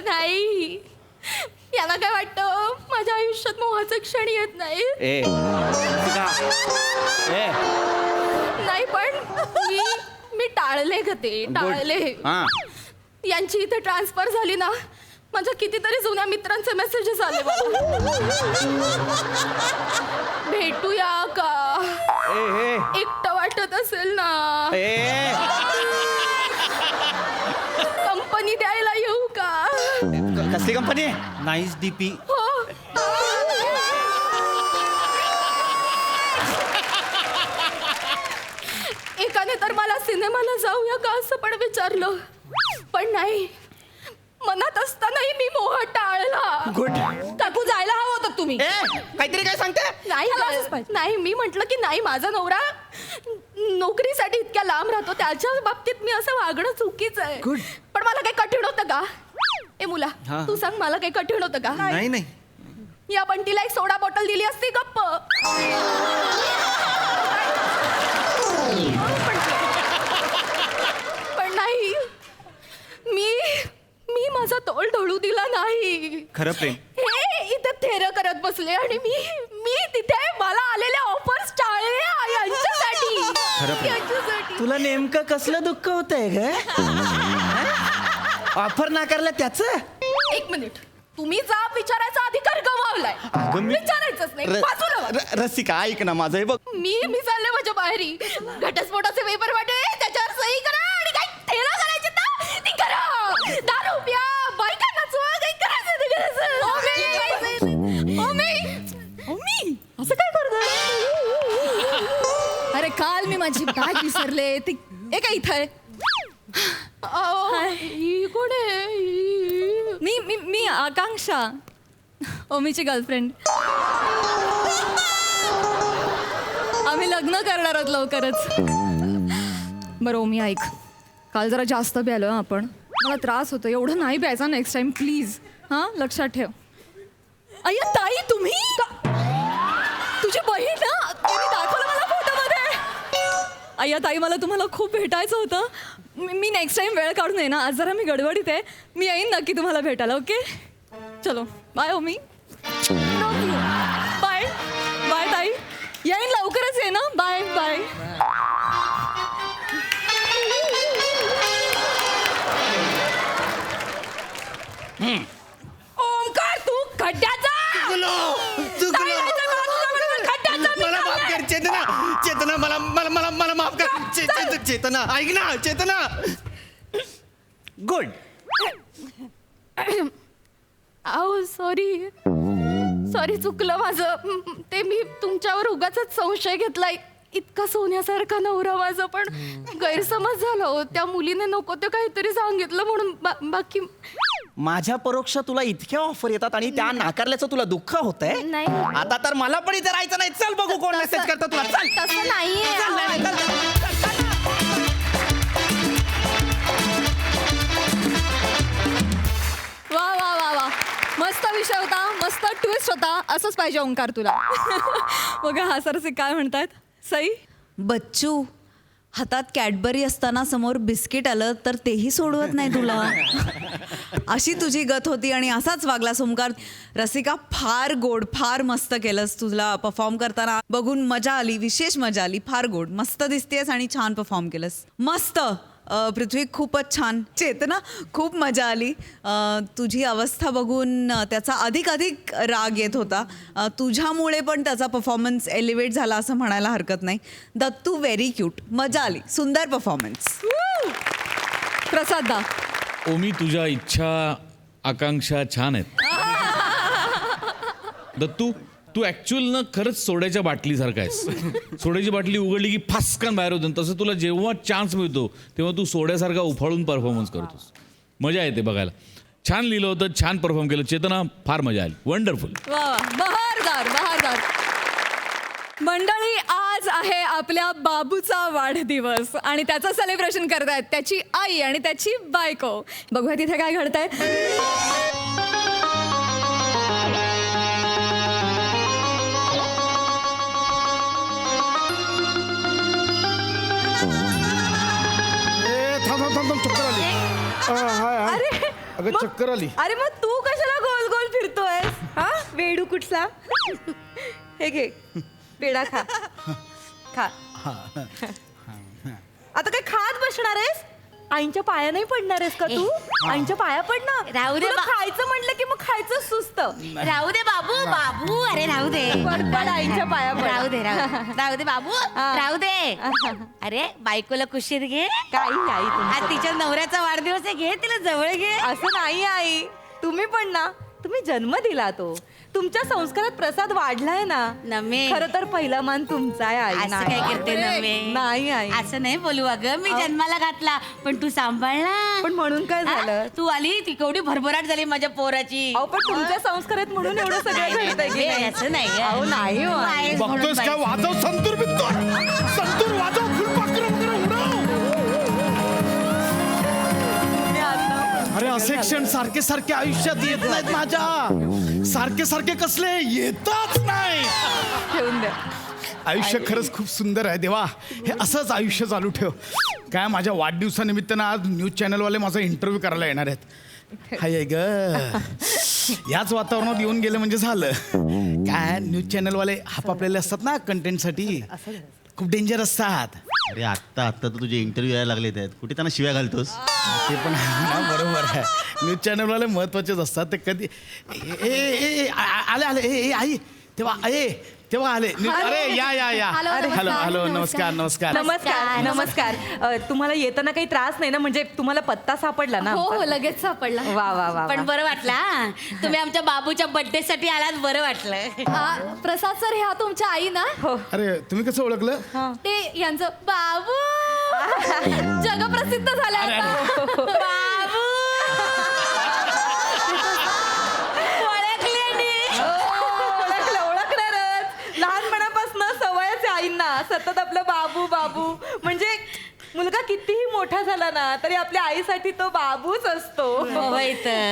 नाही. यांना काय वाटतं माझ्या आयुष्यात मोहाचे क्षण येत नाही. नाही पण मी टाळले ग ते. टाळले. यांची इथे ट्रान्सफर झाली ना, माझ्या कितीतरी जुन्या मित्रांचे मेसेजेस आले मला. भेटूया का? एकटं वाटत असेल ना, कंपनी द्यायला येऊ का? कसली कंपनी? Nice DP. हो. एकाने तर मला सिनेमाला जाऊया का असं पण विचारलं, पण नाही. मनात असतानाही मी मोह टाळला. गुड. काकू जायला हवं होतं तुम्ही. काहीतरी काय सांगते? नाही मी म्हटलं की नाही, माझा नवरा नोकरीसाठी इतक्या लांब राहतो, त्याच्या बाबतीत मी असं वागणं चुकीचं आहे. पण मला काही कठीण होतं का? ए मुला, तू सांग, मला काही कठीण होतं का? नाही. या बंटीला एक सोडा बॉटल दिली असती गप्प. पण नाही, मी माझा तोल ढळू दिला नाही. खरं प्रेम. हे इथे थेर करत बसले आणि मी तिथे मला आलेल्या ऑफर्स टाळल्या यांच्यासाठी. तुला नेमकं कसलं दुःख होतंय ग? ऑफर नाकारला त्याचं? एक मिनिट, तुम्ही जाब विचारायचा अधिकार गमावलाय. विचारायचंच नाही. बाजूला व्हा. रसिका ऐक ना माझं. हे बघ, मी चालले माझ्या बाहेरी. घटस्फोटाचे पेपर वाटे, त्याच्यावर सही करा आणि काही थेरा करायचे ना ती करा. दारू प्या, बायका नाचवा, काही करायचं ते करायचं. मी असं काय करतोय? अरे काल मी माझी बॅग विसरले. ती एक इथं आहे. ही कोण आहे? मी आकांक्षा, ओमीची गर्लफ्रेंड. आम्ही लग्न करणार आहोत लवकरच. बरं ओमी ऐक, काल जरा जास्त प्यालो आपण. मला त्रास होतो. एवढं नाही प्यायचा नेक्स्ट टाइम प्लीज. हां लक्षात ठेव. अय्या ताई, तुम्ही तुझी बहीण ना, त्यांनी दाखवलं मला फोटोमध्ये. अय्या ताई, मला तुम्हाला खूप भेटायचं होतं. मी नेक्स्ट टाइम वेळ काढून येईन. आज जरा मी गडबडीत आहे. मी येईन नक्की तुम्हाला भेटायला. ओके चलो बाय ओमी. बाय बाय ताई, येईन लवकरच ये ना. Bye bye. ओमकार, तू खड्ड्याचा मला माफ कर चेतना. मला माफ कर चेतना. ऐक ना चेतना. गुड. सॉरी चुकलं माझं. ते मी तुमच्यावर उगाच संशय घेतलाय. इतका सोन्यासारखा नवरा माझा, पण गैरसमज झाला हो. त्या मुलीने नको ते काहीतरी सांगितलं म्हणून. बाकी माझ्या परोक्ष तुला इतक्या ऑफर येतात आणि त्या नाकारल्याचं तुला दुःख होतंय. नाही. आता तर मला पण इथे राहायचं नाही. चल बघू कोण मेसेज करतं तुला. चल. तसं नाहीये. चल, नाही, चल, चल, चल, चल. वा वा वा वा, मस्त विषय होता, मस्त ट्विस्ट होता. असंच पाहिजे ओंकार तुला. बघा हा सरसे काय म्हणतात. सई, बच्चू, हातात कॅडबरी असताना समोर बिस्किट आलं तर तेही सोडवत नाही तुला. अशी तुझी गत होती आणि असाच वागला ओंकार. रसिका, फार गोड, फार मस्त केलंस. तुला परफॉर्म करताना बघून मजा आली, विशेष मजा आली. फार गोड, मस्त दिसतेस आणि छान परफॉर्म केलंस. मस्त. पृथ्वी, खूपच छान. चेतना, खूप मजा आली. तुझी अवस्था बघून त्याचा अधिक राग येत होता. तुझ्यामुळे पण त्याचा परफॉर्मन्स एलिव्हेट झाला असं म्हणायला हरकत नाही. दत्तू, व्हेरी क्यूट, मजा आली, सुंदर परफॉर्मन्स. प्रसाद दा. ओमी, तुझ्या इच्छा आकांक्षा छान आहेत. दत्तू, तू ऍक्च्युअल ना खरंच सोड्याच्या बाटलीसारखा आहेस. सोड्याची बाटली उघडली की फास्कन बाहेर होतं. तसं तुला जेव्हा चान्स मिळतो तेव्हा तू सोड्यासारखा उफाळून परफॉर्मन्स करतोस. मजा येते बघायला. छान लिहिलं होतं, छान परफॉर्म केलं. चेतना, फार मजा आली. वंडरफुल. वा वा, बहारदार बहारदार. मंडळी, आज आहे आपल्या बाबूचा वाढदिवस आणि त्याचं सेलिब्रेशन करतायत त्याची आई आणि त्याची बायको. बघूया तिथे काय घडतंय. चक्कर आली. अरे अगं चक्कर आली. अरे मग तू कशाला गोल गोल फिरतोय? हा, वेडू कुठला? हे घे, पेढा खा. खा. आता काय खात बसणार आहेस? आईंच्या पाया नाही पडणार आहेस का तू? आईंच्या पाया पडणार. राहू दे. तुला खायचं म्हटलं की मग खायचं सुस्त. राहू दे बाबू. बाबू, अरे राहू दे. पड आईंच्या पाया पड. राहू दे राहू दे बाबू. राहू दे. अरे बायकोला कुशीर घे. काही आई आज तिच्या नवऱ्याचा वाढदिवस आहे, घे तिला जवळ घे. असं नाही आई. तुम्ही पण ना, तुम्ही जन्म दिला तो. तुमच्या संस्कारात प्रसाद वाढलाय ना. नम्मे. खरं तर पहिला मान तुमचा आहे आई. असं काय करते नम्मे? नाही आई. असं नाही बोलू. अगं मी जन्माला घातला पण तू सांभाळला. पण म्हणून काय झालं? तू आली ती केवढी भरभराट झाली माझ्या पोराची. अहो पण तुमच्या संस्कारात म्हणून एवढं सगळं घडतंय की नाही? असं नाही. अहो नाही हो. आहेस म्हणून बघतोयस काय? बाई. वाजव संतूर बिंतूर. संतूर वाजव, फुलपाखरं वगैरे उडव. अरे असे क्षण सारखे सारखे आयुष्यात येत नाहीत माझ्या. सारखे सारखे कसले येतच नाही. ठेवून द्या. आयुष्य खरंच खूप सुंदर आहे देवा. हे असंच आयुष्य चालू ठेव. काय माझ्या वाढदिवसानिमित्तानं आज न्यूज चॅनलवाले माझा इंटरव्ह्यू करायला येणार आहेत. हाय ग, याच वातावरणात येऊन गेले म्हणजे झालं. काय न्यूज चॅनलवाले हापापलेले असतात ना कंटेंटसाठी, खूप डेंजर असतात. अरे आत्ता तर तुझे इंटरव्ह्यू यायला लागले आहेत. कुठे त्यांना शिव्या घालतोस? ते पण आहे ना, बरोबर आहे. न्यूज चॅनलवाले महत्वाचेच असतात. ते कधी आले आई तेव्हा तेव्हा आले. अरे या. हॅलो नमस्कार. नमस्कार. तुम्हाला येताना काही त्रास नाही ना? म्हणजे तुम्हाला पत्ता सापडला ना? हो, लगेच सापडला. वा. पण बरं वाटलं हा. तुम्ही आमच्या बाबूच्या बर्थडे साठी आलात, बरं वाटलं. प्रसाद सर, ह्या तुमच्या आई ना? अरे तुम्ही कसं ओळखलं? ते यांचं बाबू जगप्रसिद्ध झालं आता. बाबू ओळखणारच. लहानपणापासून सवयच आहे आईंना सतत आपलं बाबू. म्हणजे मुलगा कितीही मोठा झाला ना तरी आपल्या आईसाठी तो बाबूच असतो.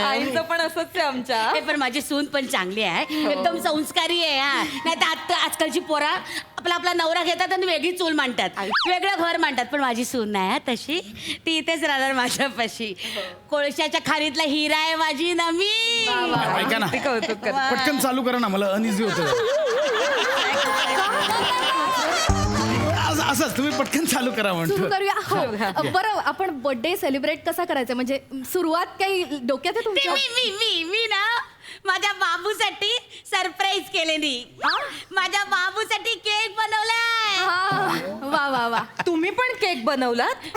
आईचं पण असंच आहे आमच्या. हे पण माझी सून पण चांगली आहे, एकदम संस्कारी आहे. हा, नाही तर आजकालची पोरा आपला नवरा घेतात आणि वेगळी चूल मांडतात, वेगळं घर मांडतात. पण माझी सून नाही तशी. ती इथेच राहणार माझ्यापाशी. कोळशाच्या खाणीतला हिरा आहे माझी नमी. ऐका ना, पटकन चालू करा ना, मला अनइझी होतं. असंच तुम्ही पटकन चालू करा म्हणतो. सुरू करूया. हो. बरं, आपण बर्थडे सेलिब्रेट कसा करायचा? म्हणजे सुरुवात काही डोक्यात आहे तुमच्या? मी ना माझ्या बाबूसाठी सरप्राईज केलेली. माझ्या बाबूसाठी केक बनवलाय. वा. तुम्ही पण केक बनवलात?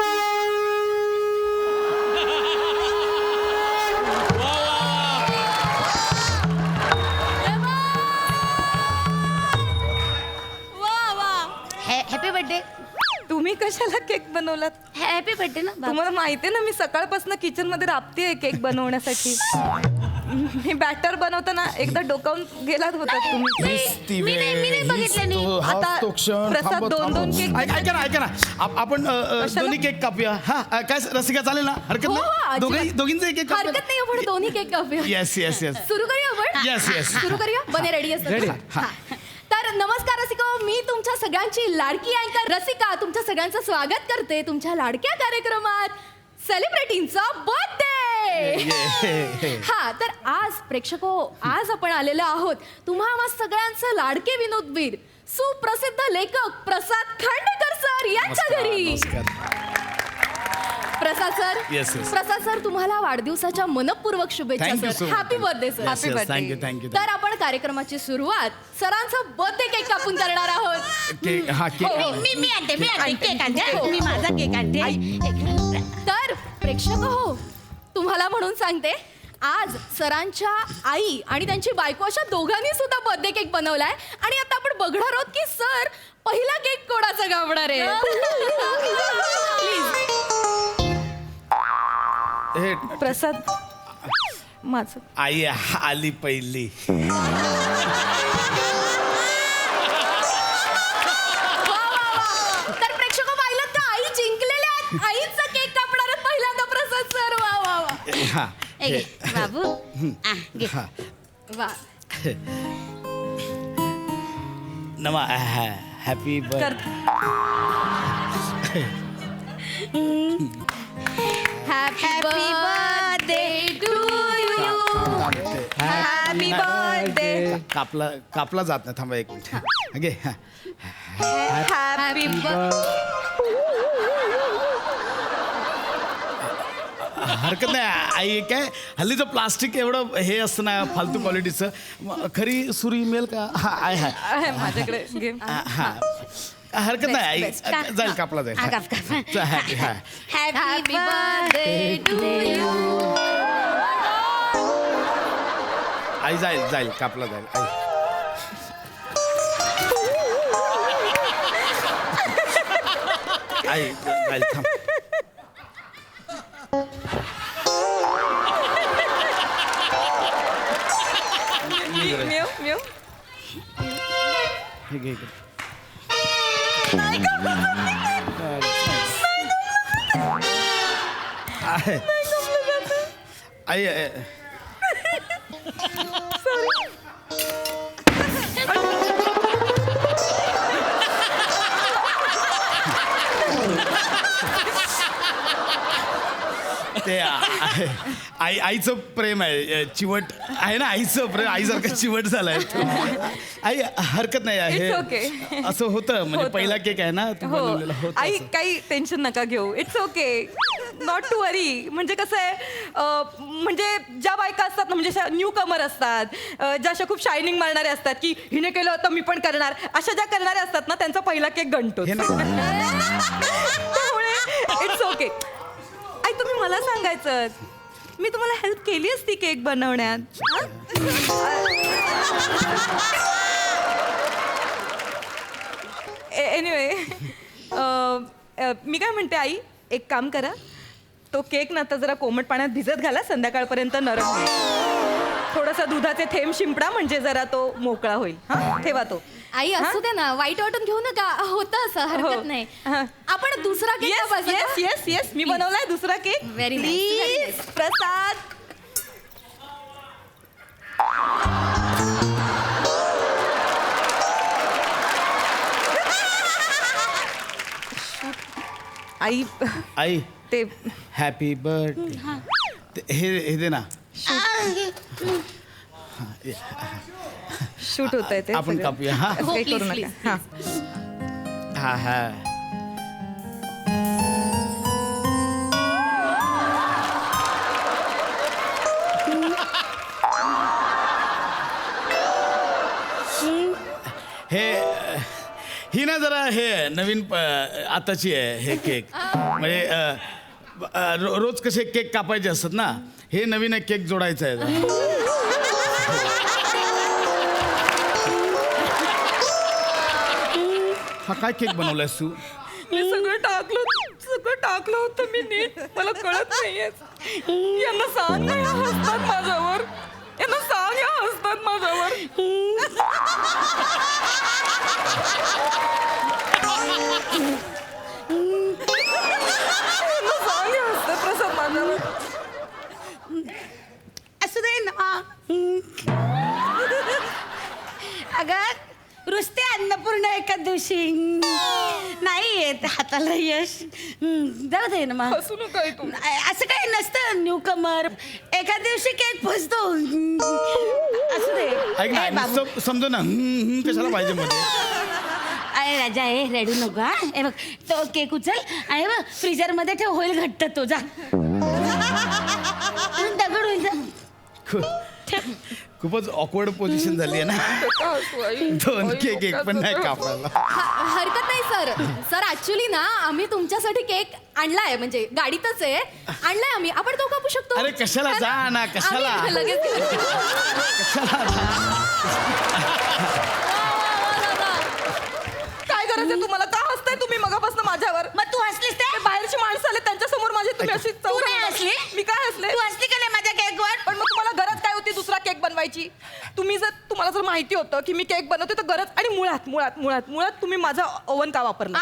बनवलात? हॅपी बर्थडे ना बाबू. तुम्हाला माहितीये ना मी सकाळपासून किचन मध्ये राबतेय केक बनवण्यासाठी. मी बॅटर बनवताना एकदा डोकावून गेलात होता तुम्ही. मी नाही बघितलं नाही. आता प्रसाद 2-2 केक. ऐका ना आपण दोन्ही केक कापूया. हा काय रसिका चालेल ना? हरकत नाही. दोघींचे एक हरकत नाही आपण दोन्ही केक कापूया. येस येस येस सुरू करूया आपण. येस येस सुरू करूया. बने रेडी असतात. तर नमस्कार रसिका, मी तुमच्या सगळ्यांची लाडकी अँकर रसिका तुमच्या सगळ्यांचं स्वागत करते तुमच्या लाडक्या कार्यक्रमात सेलिब्रिटींचा बर्थडे. हा तर आज प्रेक्षको आज आपण आलेलो आहोत तुम्हा आम्हा सगळ्यांचं लाडके विनोदवीर सुप्रसिद्ध लेखक प्रसाद खांडेकर सर यांच्या घरी. प्रसाद सर Yes, yes. प्रसाद सर तुम्हाला वाढदिवसाच्या मनपूर्वक शुभेच्छा Thank you sir. so much. Happy birthday sir. Yes, yes, thank you, thank you. तर आपण कार्यक्रमाची सुरुवात सरांचा बर्थडे केक कापून करणार आहोत. केक हा केक मी आणते केक आणते. मी माझा केक आणते. तर प्रेक्षक हो तुम्हाला म्हणून सांगते आज सरांच्या आई आणि त्यांची बायको अशा दोघांनी सुद्धा बर्थडे केक बनवलाय आणि आता आपण बघणार आहोत की सर पहिला केक कोणाचा कापणार आहे. प्लीज हे प्रसाद माझं. आई आली पहिली. तर प्रेक्षक पाहिलं का आई जिंकलेल्या आहेत. आईचा केक कापणार आहेत पहिल्यांदा प्रसाद सर. वा वा वा हा ए, घे, बाबू घे. हा वा. नमा happy happy birthday to you. Happy birthday. कापला जात नाही. थांबा एक मिनिट. घे हॅपी हरकत नाही. आई काय हल्लीचं प्लास्टिक एवढं हे असतं ना फालतू क्वालिटीचं. खरी सुरी मिळेल का? हा आहे माझ्याकडे घे. हा हरकत नाही आई जाईल कापला जाईल. हा, काप. हॅपी हा हॅपी बर्थडे टू यू. आई जाईल कापला जाईल. आई जाईल थांब. मेव हे घे आई ते आईचं प्रेम आहे. चिवट आहे ना आईचं प्रेम. आईसारखं चिवट झालंय. आई हरकत नाही आहे. It's okay. असं होतं म्हणजे पहिला केक आहे ना तू बनवलेला हो होता आई असं. काही टेन्शन नका घेऊ. It's okay. नॉट टू वरी. म्हणजे कसं आहे म्हणजे ज्या बायका असतात ना म्हणजे न्यू कमर असतात ज्या अशा खूप शायनिंग मारणाऱ्या असतात की हिने केलं होतं मी पण करणार अशा ज्या करणाऱ्या असतात ना त्यांचा पहिला केक गणतो. त्यामुळे इट्स ओके. आई तुम्ही मला सांगायचं मी तुम्हाला हेल्प केली असती केक बनवण्यात. एनिवे मी काय म्हणते आई एक काम करा तो केक ना आता जरा कोमट पाण्यात भिजत घाला संध्याकाळपर्यंत नरम होईल. थोडासा दुधाचे थेंब शिंपडा म्हणजे जरा तो मोकळा होईल. हा ठेवा तो. आई असू दे ना वाईट वाटून घेऊ नका. होतं असं हरकत नाही. आपण दुसरा केक कापायचा का? येस येस येस मी बनवलाय दुसरा cake. Very nice, very please Prasad. आई ते हॅपी बर्थडे. हे दे ना. शूट होत आहे ते आपण सगळं. कापूया. हा असं काही करू नका. हा हा हे ही ना जरा हे नवीन आताची आहे हे केक. म्हणजे रोज कसे केक कापायचे असतात ना हे नवीन एक केक जोडायचं आहे. हा काय केक बनवलायस तू? मी सगळं टाकलं टाकलं होतं मी नीट मला कळत नाहीये यांना सांग ना, या हसतात माझ्यावर, यांना सांग या हसतात माझ्यावर. यांना सांग या हसतात प्रसाद माझ्यावर. असू दे ना. अगं रुसते अन्नपूर्ण एका दिवशी नाही येत हाताला यश. जाऊ दे ना मग. हसू नका तू. असं काही नसतं न्यू कमर एका दिवशी केक फसतो. असू दे. ऐक ना ए, बाबू. नुसतं समजा ना कशाला पाहिजे मध्ये. अरे राजा हे रेडी नको हा. हे बघ तो केक उचल आणि बघ फ्रीजर मध्ये ठेव, होईल घट्ट तो. जा दगड होईल जा. खूपच ऑकवर्ड पोझिशन झाली आहे ना. दोन केक एक पण नाही कापायला. हरकत नाही सर. सर ऍक्च्युली ना आम्ही तुमच्यासाठी केक आणलाय, म्हणजे गाडीतच आहे आणलाय आम्ही. आपण तो कापू शकतो. अरे कशाला जा ना, कशाला आम्ही लगेच काय करायचं तुम्हाला? का हसताय तुम्ही मगापासून माझ्यावर? मग तू हसलीस ते बाहेरची माणसं आले त्यांच्या समोर माझी तुम्ही अशी तू चव नाही घालता. हसली? मी काय हसले? तू हसली का नाही माझ्या केकवर? पण मग तुम्हाला गरज काय होती दुसरा केक बनवायची? तुम्हाला जर माहिती होतं की मी केक बनवते तर गरज, आणि मुळात मुळात मुळात मुळात तुम्ही माझा ओव्हन का वापरला?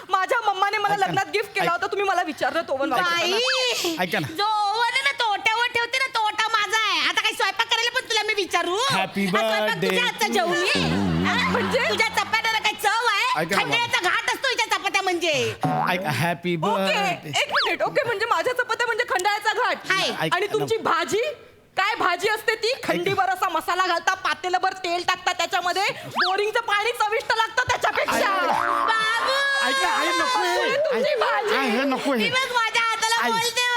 माझ्या मम्माने मला लग्नात गिफ्ट केला होता, तुम्ही मला विचारलं ओव्हन वापरला. ऐका ना. जो ओव्हन आहे ना तो ओट्यावर ठेवते ना, तो ओटा माझा आहे. आता काही स्वयंपाक करायला पण तुला मी विचारू? Happy हा स्वयंपाक birthday. तुझ्या हातचा जेवू मी? हा? म्हणजे तुझ्या चपात्याला काही चव आहे? ऐका ना. खंडाळ्याचा घाट असतो हिच्या चपात्या म्हणजे. ऐका हॅपी ओके बर्थडे. एक मिनिट. ओके म्हणजे माझ्या चपात्या म्हणजे खंडाळ्याचा घाट. हाय. आणि तुमची भाजी काय भाजी असते ती? खंडीभर असा मसाला घालता, पातेलभर तेल टाकता, त्याच्यामध्ये बोरिंगचं पाणी चविष्ट लागतं त्याच्यापेक्षा. बाबू ऐका आई नको हे. तुमची भाजी. आई, हे नको हे. मी बघ माझ्या हाताला आई. बोलते आई,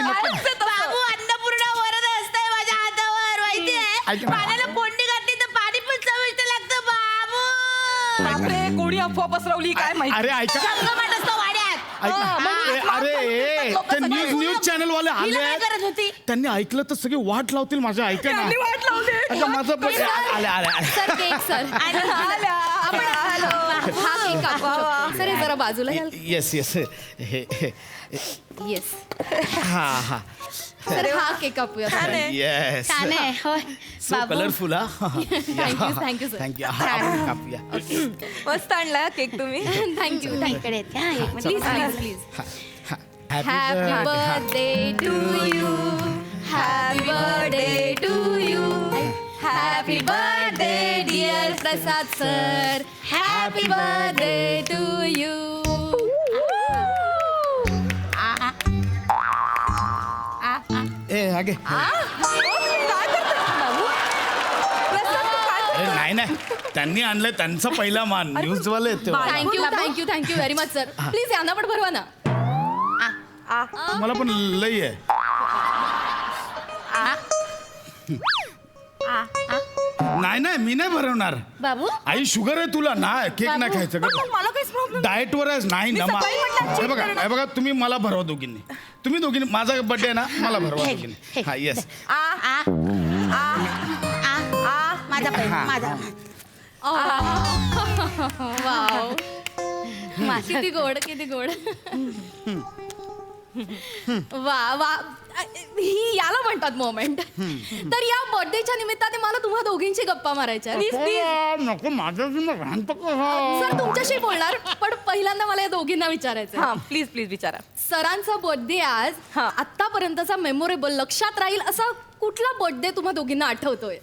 बाबू. नको. असं तसं. बाबू अन्नपूर्णा वरद असतंय माझ्या हातावर माहितीये. ऐक ना. पाण्याला फोडणी घातली तर पाणी पण चविष्ट लागतं बाबू. बापरे, कोणी अफवा पसरवली काय माहिती. अरे ऐका जंगमात असतो वाड्यात. ऐका. हा, मग ए, अरे ए, लोकं ते सगळे न्यूज चॅनल वाले आले हिला काय आहेत. गरज होती? त्यांनी ऐकलं तर सगळे वाट लावतील माझ्या. ऐका ना. त्यांनी वाट लावली. अच्छा माझं birthday. आले आले आले. Sir cake sir. आल्या. आपण आलो. हा केक कापू शकतो. सर हे जरा बाजूला घ्याल. येस येस हे येस हा हा सर हा केक कापूया. येस छान आहे होय सो बाबू. कलरफुल हा थँक्यू सर. थँक्यू हा आपण कापूया. मस्त आणला केक तुम्ही. थँक्यू इकडे येते, हा, एक minute. Please please please. Happy Happy birthday to you. Happy birthday to you. Happy birthday dear Prasad sir. Happy birthday to you. ए आगे अरे नाही नाही त्यांनी आणलंय त्यांचा पहिला मान न्यूज वाले आहेत ते. Thank you thank you thank you very much sir. Please यांना पण भरवा ना. मला पण लई आहे. नाही नाही मी नाही भरवणार. बाबू आई शुगर आहे तुला ना केक नाही खायचं का? मला काहीच प्रॉब्लेम. डाएट वर आहेस नाही ना मी सकाळी म्हटलं हे बघा हे बघा तुम्ही मला भरवा दोघींनी. तुम्ही दोघींनी माझा बर्थडे ना मला भरवा दोघींनी. हा येस माझा पहिला माझा वाव किती गोड किती गोड. वा वा ही याला म्हणतात मोमेंट. तर या बर्थडेच्या निमित्ताने मला तुम्हा दोघींची गप्पा मारायच्या. प्लीज प्लीज नको माझं सर तुमच्याशी बोलणार पण पहिल्यांदा मला या दोघींना विचारायचं. हा प्लीज प्लीज विचारा. सरांचा बर्थडे आज आतापर्यंतचा मेमोरेबल लक्षात राहील असा कुठला बर्थडे तुम्हा दोघींना आठवतोय?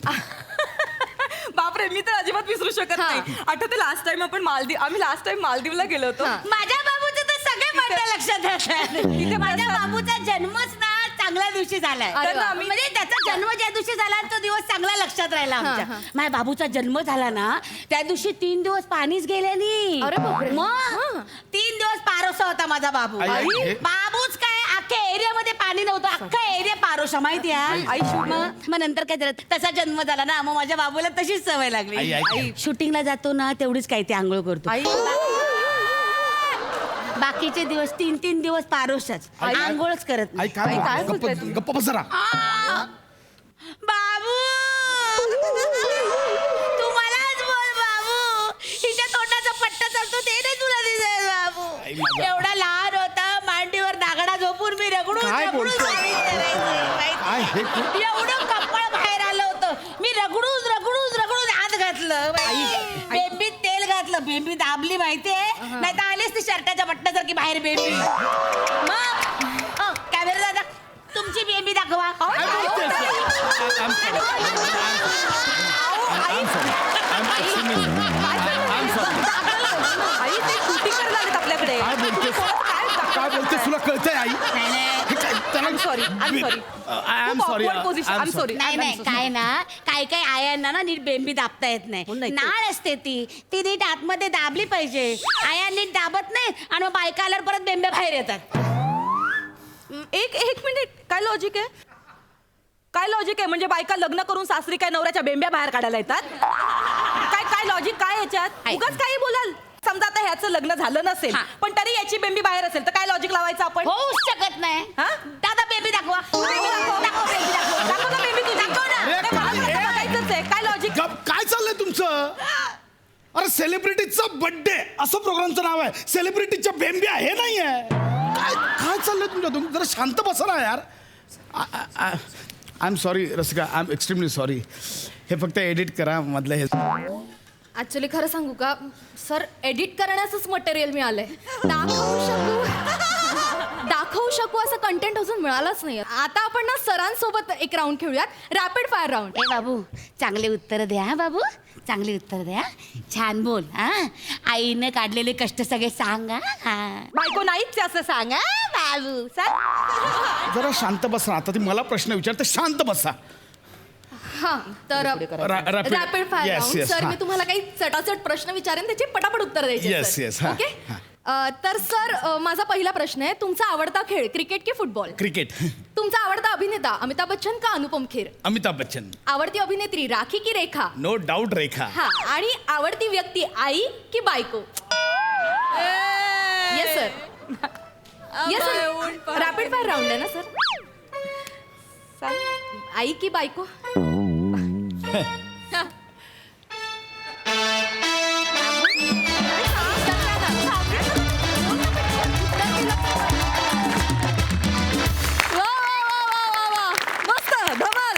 बापरे मी तर अजिबात विसरू शकत नाही. आठवते लास्ट टाइम आम्ही लास्ट टाइम मालदीवला गेलो होतो. माझ्या बाबूचं तर सगळे बर्थडे लक्षात राहतात. माझ्या बाबूचा जन्मच ना चांगल्या दिवशी झालाय. अरे तर आम्ही- म्हणजे त्याचा जन्म ज्या दिवशी झाला तो दिवस चांगला लक्षात राहिला आमच्या. माझ्या बाबूचा जन्म झाला ना त्या दिवशी 3 दिवस पाणीच गेले नाही. अरे बापरे. मग 3 दिवस पारोसा होता माझा बाबू. बाबूच काय अख्ख्या एरियामध्ये पाणी नव्हतं. अख्खा एरिया पारोसा माहिती आहे. मग नंतर काय झालं तसा जन्म झाला ना मग माझ्या बाबूला तशीच सवय लागली. आई. शूटिंगला जातो ना तेवढीच काय ते आंघोळ करतो. बाकीचे दिवस 3 दिवस पारोशाच आंघोळच करत नाही. गप्पा बस जरा. बाबू तू मलाच बोल बाबू. हिच्या तोंडाचा पट्टा चालतो ते नाही तुला दिसेल बाबू. आई माझा. एवढा लहान होता मांडी एवढं कपाळ बाहेर आलं होतं. मी रगडून आत घातलं. बेंबीत तेल घातलं, बेंबी दाबली माहितीये, नाही तर आलीच ती शर्टाच्या बटणासारखी बाहेर बेंबी. मग कॅमेरा दादा तुमची बेंबी दाखवा. आई ते शूटिंग करायला आलेत आपल्याकडे. काय बोलते तुला कळतंय आई? सॉरी नाही नाही काय ना काय आयांना ना नीट बेंबी दाबता येत नाही. नाळ असते ती नीट आतमध्ये दाबली पाहिजे. आया नीट दाबत नाही आणि मग बायका आल्यावर परत बेंबे बाहेर येतात. एक मिनिट, काय लॉजिक आहे? काय लॉजिक आहे? म्हणजे बायका लग्न करून सासरी काय नवऱ्याच्या बेंब्या बाहेर काढायला येतात? काय लॉजिक काय याच्यात? उगाच काही बोलाल. समजा आता ह्याचं लग्न झालं नसेल पण तरी याची बेंबी बाहेर असेल तर काय लॉजिक लावायचं आपण? होऊच शकत नाही. दादा बेबी दाखवा. दाखव ना बेबी तू. दाखव ना. मला बघायचंच आहे. काय लॉजिक? काय चाललंय तुमचं? अरे सेलिब्रिटीचा बर्थडे असं प्रोग्रामचं नाव आहे. सेलिब्रिटीच्या बेंब्या हे नाही आहे. काय चाललंय तुमच्या? तुम्ही जरा शांत बसा ना यार. I am sorry Rasika, I am extremely sorry. हे फक्त एडिट करा मधलं हे. ऍक्च्युली खरं सांगू का सर, एडिट करण्याचंच मटेरियल मिळालंय. दाखवू शकू असं कंटेंट अजून मिळालंच नाही. आता आपण ना सरांसोबत एक राऊंड खेळूयात, रॅपिड फायर राऊंड. ए बाबू चांगले उत्तर द्या. बाबू चांगले उत्तर द्या. छान बोल. आईने काढलेले कष्ट सगळे सांगा. बायको नाहीच असं सांगा बाबू. जरा शांत बसा. आता ती मला प्रश्न विचारते, शांत बसा. हा तर rapid fire Yes, round. yes, sir हा. मी तुम्हाला काही चटाचट प्रश्न विचारेन, त्याची पटापट उत्तर द्यायची. Yes, yes, हा, ओके. तर सर माझा पहिला प्रश्न आहे, तुमचा आवडता खेळ क्रिकेट की फुटबॉल? क्रिकेट. तुमचा आवडता अभिनेता अमिताभ बच्चन का अनुपम खेर? अमिताभ बच्चन. आवडती अभिनेत्री राखी की रेखा? नो डाऊट रेखा. हा. आणि आवडती व्यक्ती आई की बायको? Yes sir. Yes sir. Rapid fire round आहे ना सर? आई की बायको?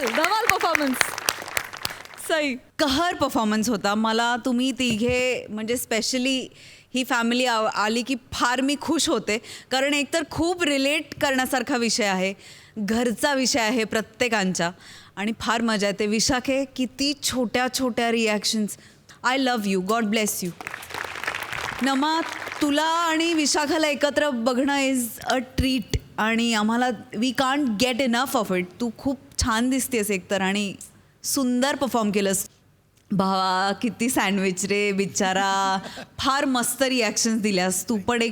धमाल परफॉर्मन्स. सई कहर परफॉर्मन्स होता. मला तुम्ही तिघे म्हणजे स्पेशली ही फॅमिली आली की फार मी खुश होते, कारण एकतर खूप रिलेट करण्यासारखा विषय आहे, घरचा विषय आहे प्रत्येकांच्या, आणि फार मजा येते. विशाखे किती छोट्या छोट्या reactions. I love you. God bless you. नमा तुला आणि विशाखाला एकत्र बघणं इज अ ट्रीट, आणि आम्हाला we can't get enough of it. तू खूप छान दिसतेस एकतर, आणि सुंदर परफॉर्म केलंस. भावा किती सँडविच रे बिचारा. फार मस्त रिॲक्शन्स दिल्यास तू पण.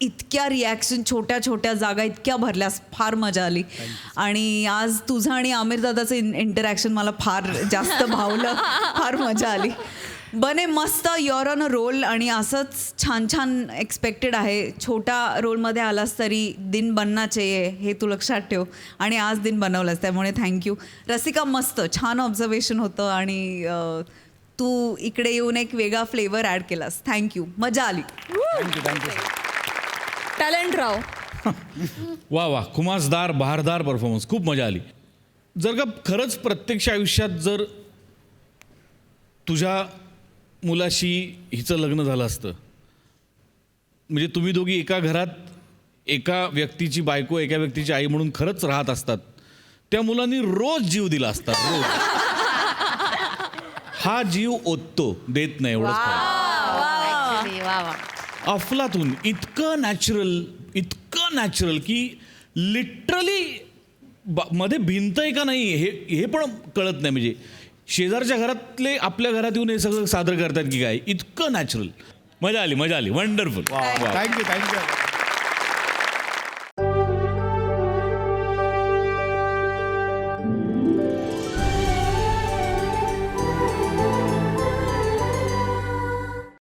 इतक्या रिॲक्शन छोट्या छोट्या जागा इतक्या भरल्यास, फार मजा आली. आणि आज तुझं आणि आमिर दादाचं इंटरॅक्शन मला फार जास्त भावलं. फार मजा आली. बने मस्त. युअर ऑन अ रोल, आणि असंच छान छान एक्सपेक्टेड आहे. छोट्या रोलमध्ये आलास तरी दिन बनना चाहिए हे तू लक्षात ठेव, आणि आज दिन बनवलंस त्यामुळे थँक्यू. रसिका मस्त छान ऑब्झर्वेशन होतं, आणि तू इकडे येऊन एक वेगळा फ्लेवर ॲड केलास. थँक्यू. मजा आली. टॅलेंट राव. वा वा, खुमासदार बहारदार परफॉर्मन्स. खूप मजा आली. जर का खरंच प्रत्यक्ष आयुष्यात जर तुझ्या मुलाशी हिचं लग्न झालं असतं, म्हणजे तुम्ही दोघी एका घरात एका व्यक्तीची बायको एका व्यक्तीची आई म्हणून खरंच राहत असतात, त्या मुलांनी रोज जीव दिला असता. रोज. हा जीव ओततो, देत नाही एवढंच. अफलातून इतकं नॅचरल की लिटरली मध्ये भिंत आहे का नाही हे पण कळत नाही. म्हणजे शेजारच्या घरातले आपल्या घरात येऊन हे सगळं सादर करतात की काय, इतकं नॅचरल. मजा आली. वंडरफुल. थँक्यू.